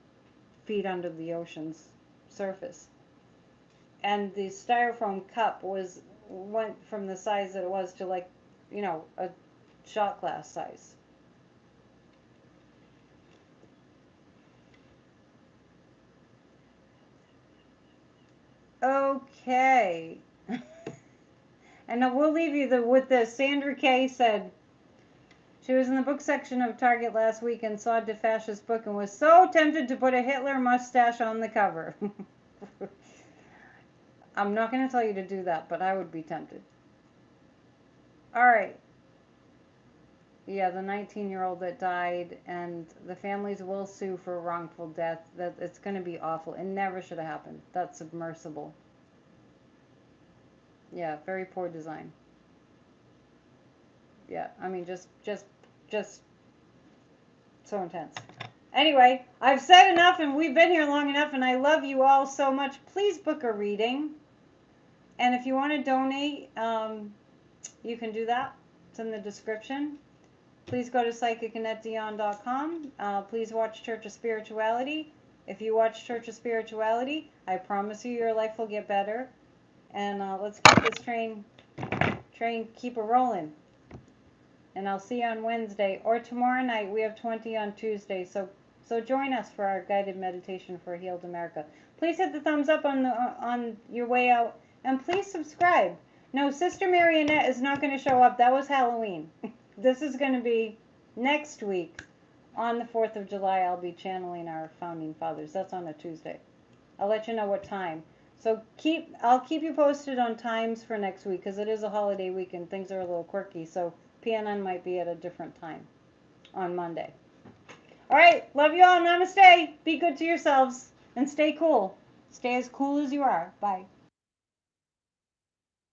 feet under the ocean's surface. And the styrofoam cup went from the size that it was to, like, a shot glass size. Okay. And we'll leave you with this. Sandra Kay said she was in the book section of Target last week and saw DeFash's book and was so tempted to put a Hitler mustache on the cover. I'm not going to tell you to do that, but I would be tempted. All right. Yeah, the 19-year-old that died, and the families will sue for wrongful death. That it's going to be awful. It never should have happened. That's submersible. Yeah, very poor design. Yeah, I mean, just so intense. Anyway, I've said enough, and we've been here long enough, and I love you all so much. Please book a reading, and if you want to donate, you can do that. It's in the description. Please go to psychicannetdion.com. Please watch Church of Spirituality. If you watch Church of Spirituality, I promise you your life will get better. And let's keep this train keep it rolling. And I'll see you on Wednesday or tomorrow night. We have 20 on Tuesday, so join us for our guided meditation for a healed America. Please hit the thumbs up on your way out, and please subscribe. No, Sister Marionette is not going to show up. That was Halloween. This is going to be next week on the 4th of July. I'll be channeling our founding fathers. That's on a Tuesday. I'll let you know what time. So I'll keep you posted on times for next week, because it is a holiday week and things are a little quirky. So PNN might be at a different time on Monday. All right, love you all. Namaste. Be good to yourselves and stay cool. Stay as cool as you are. Bye.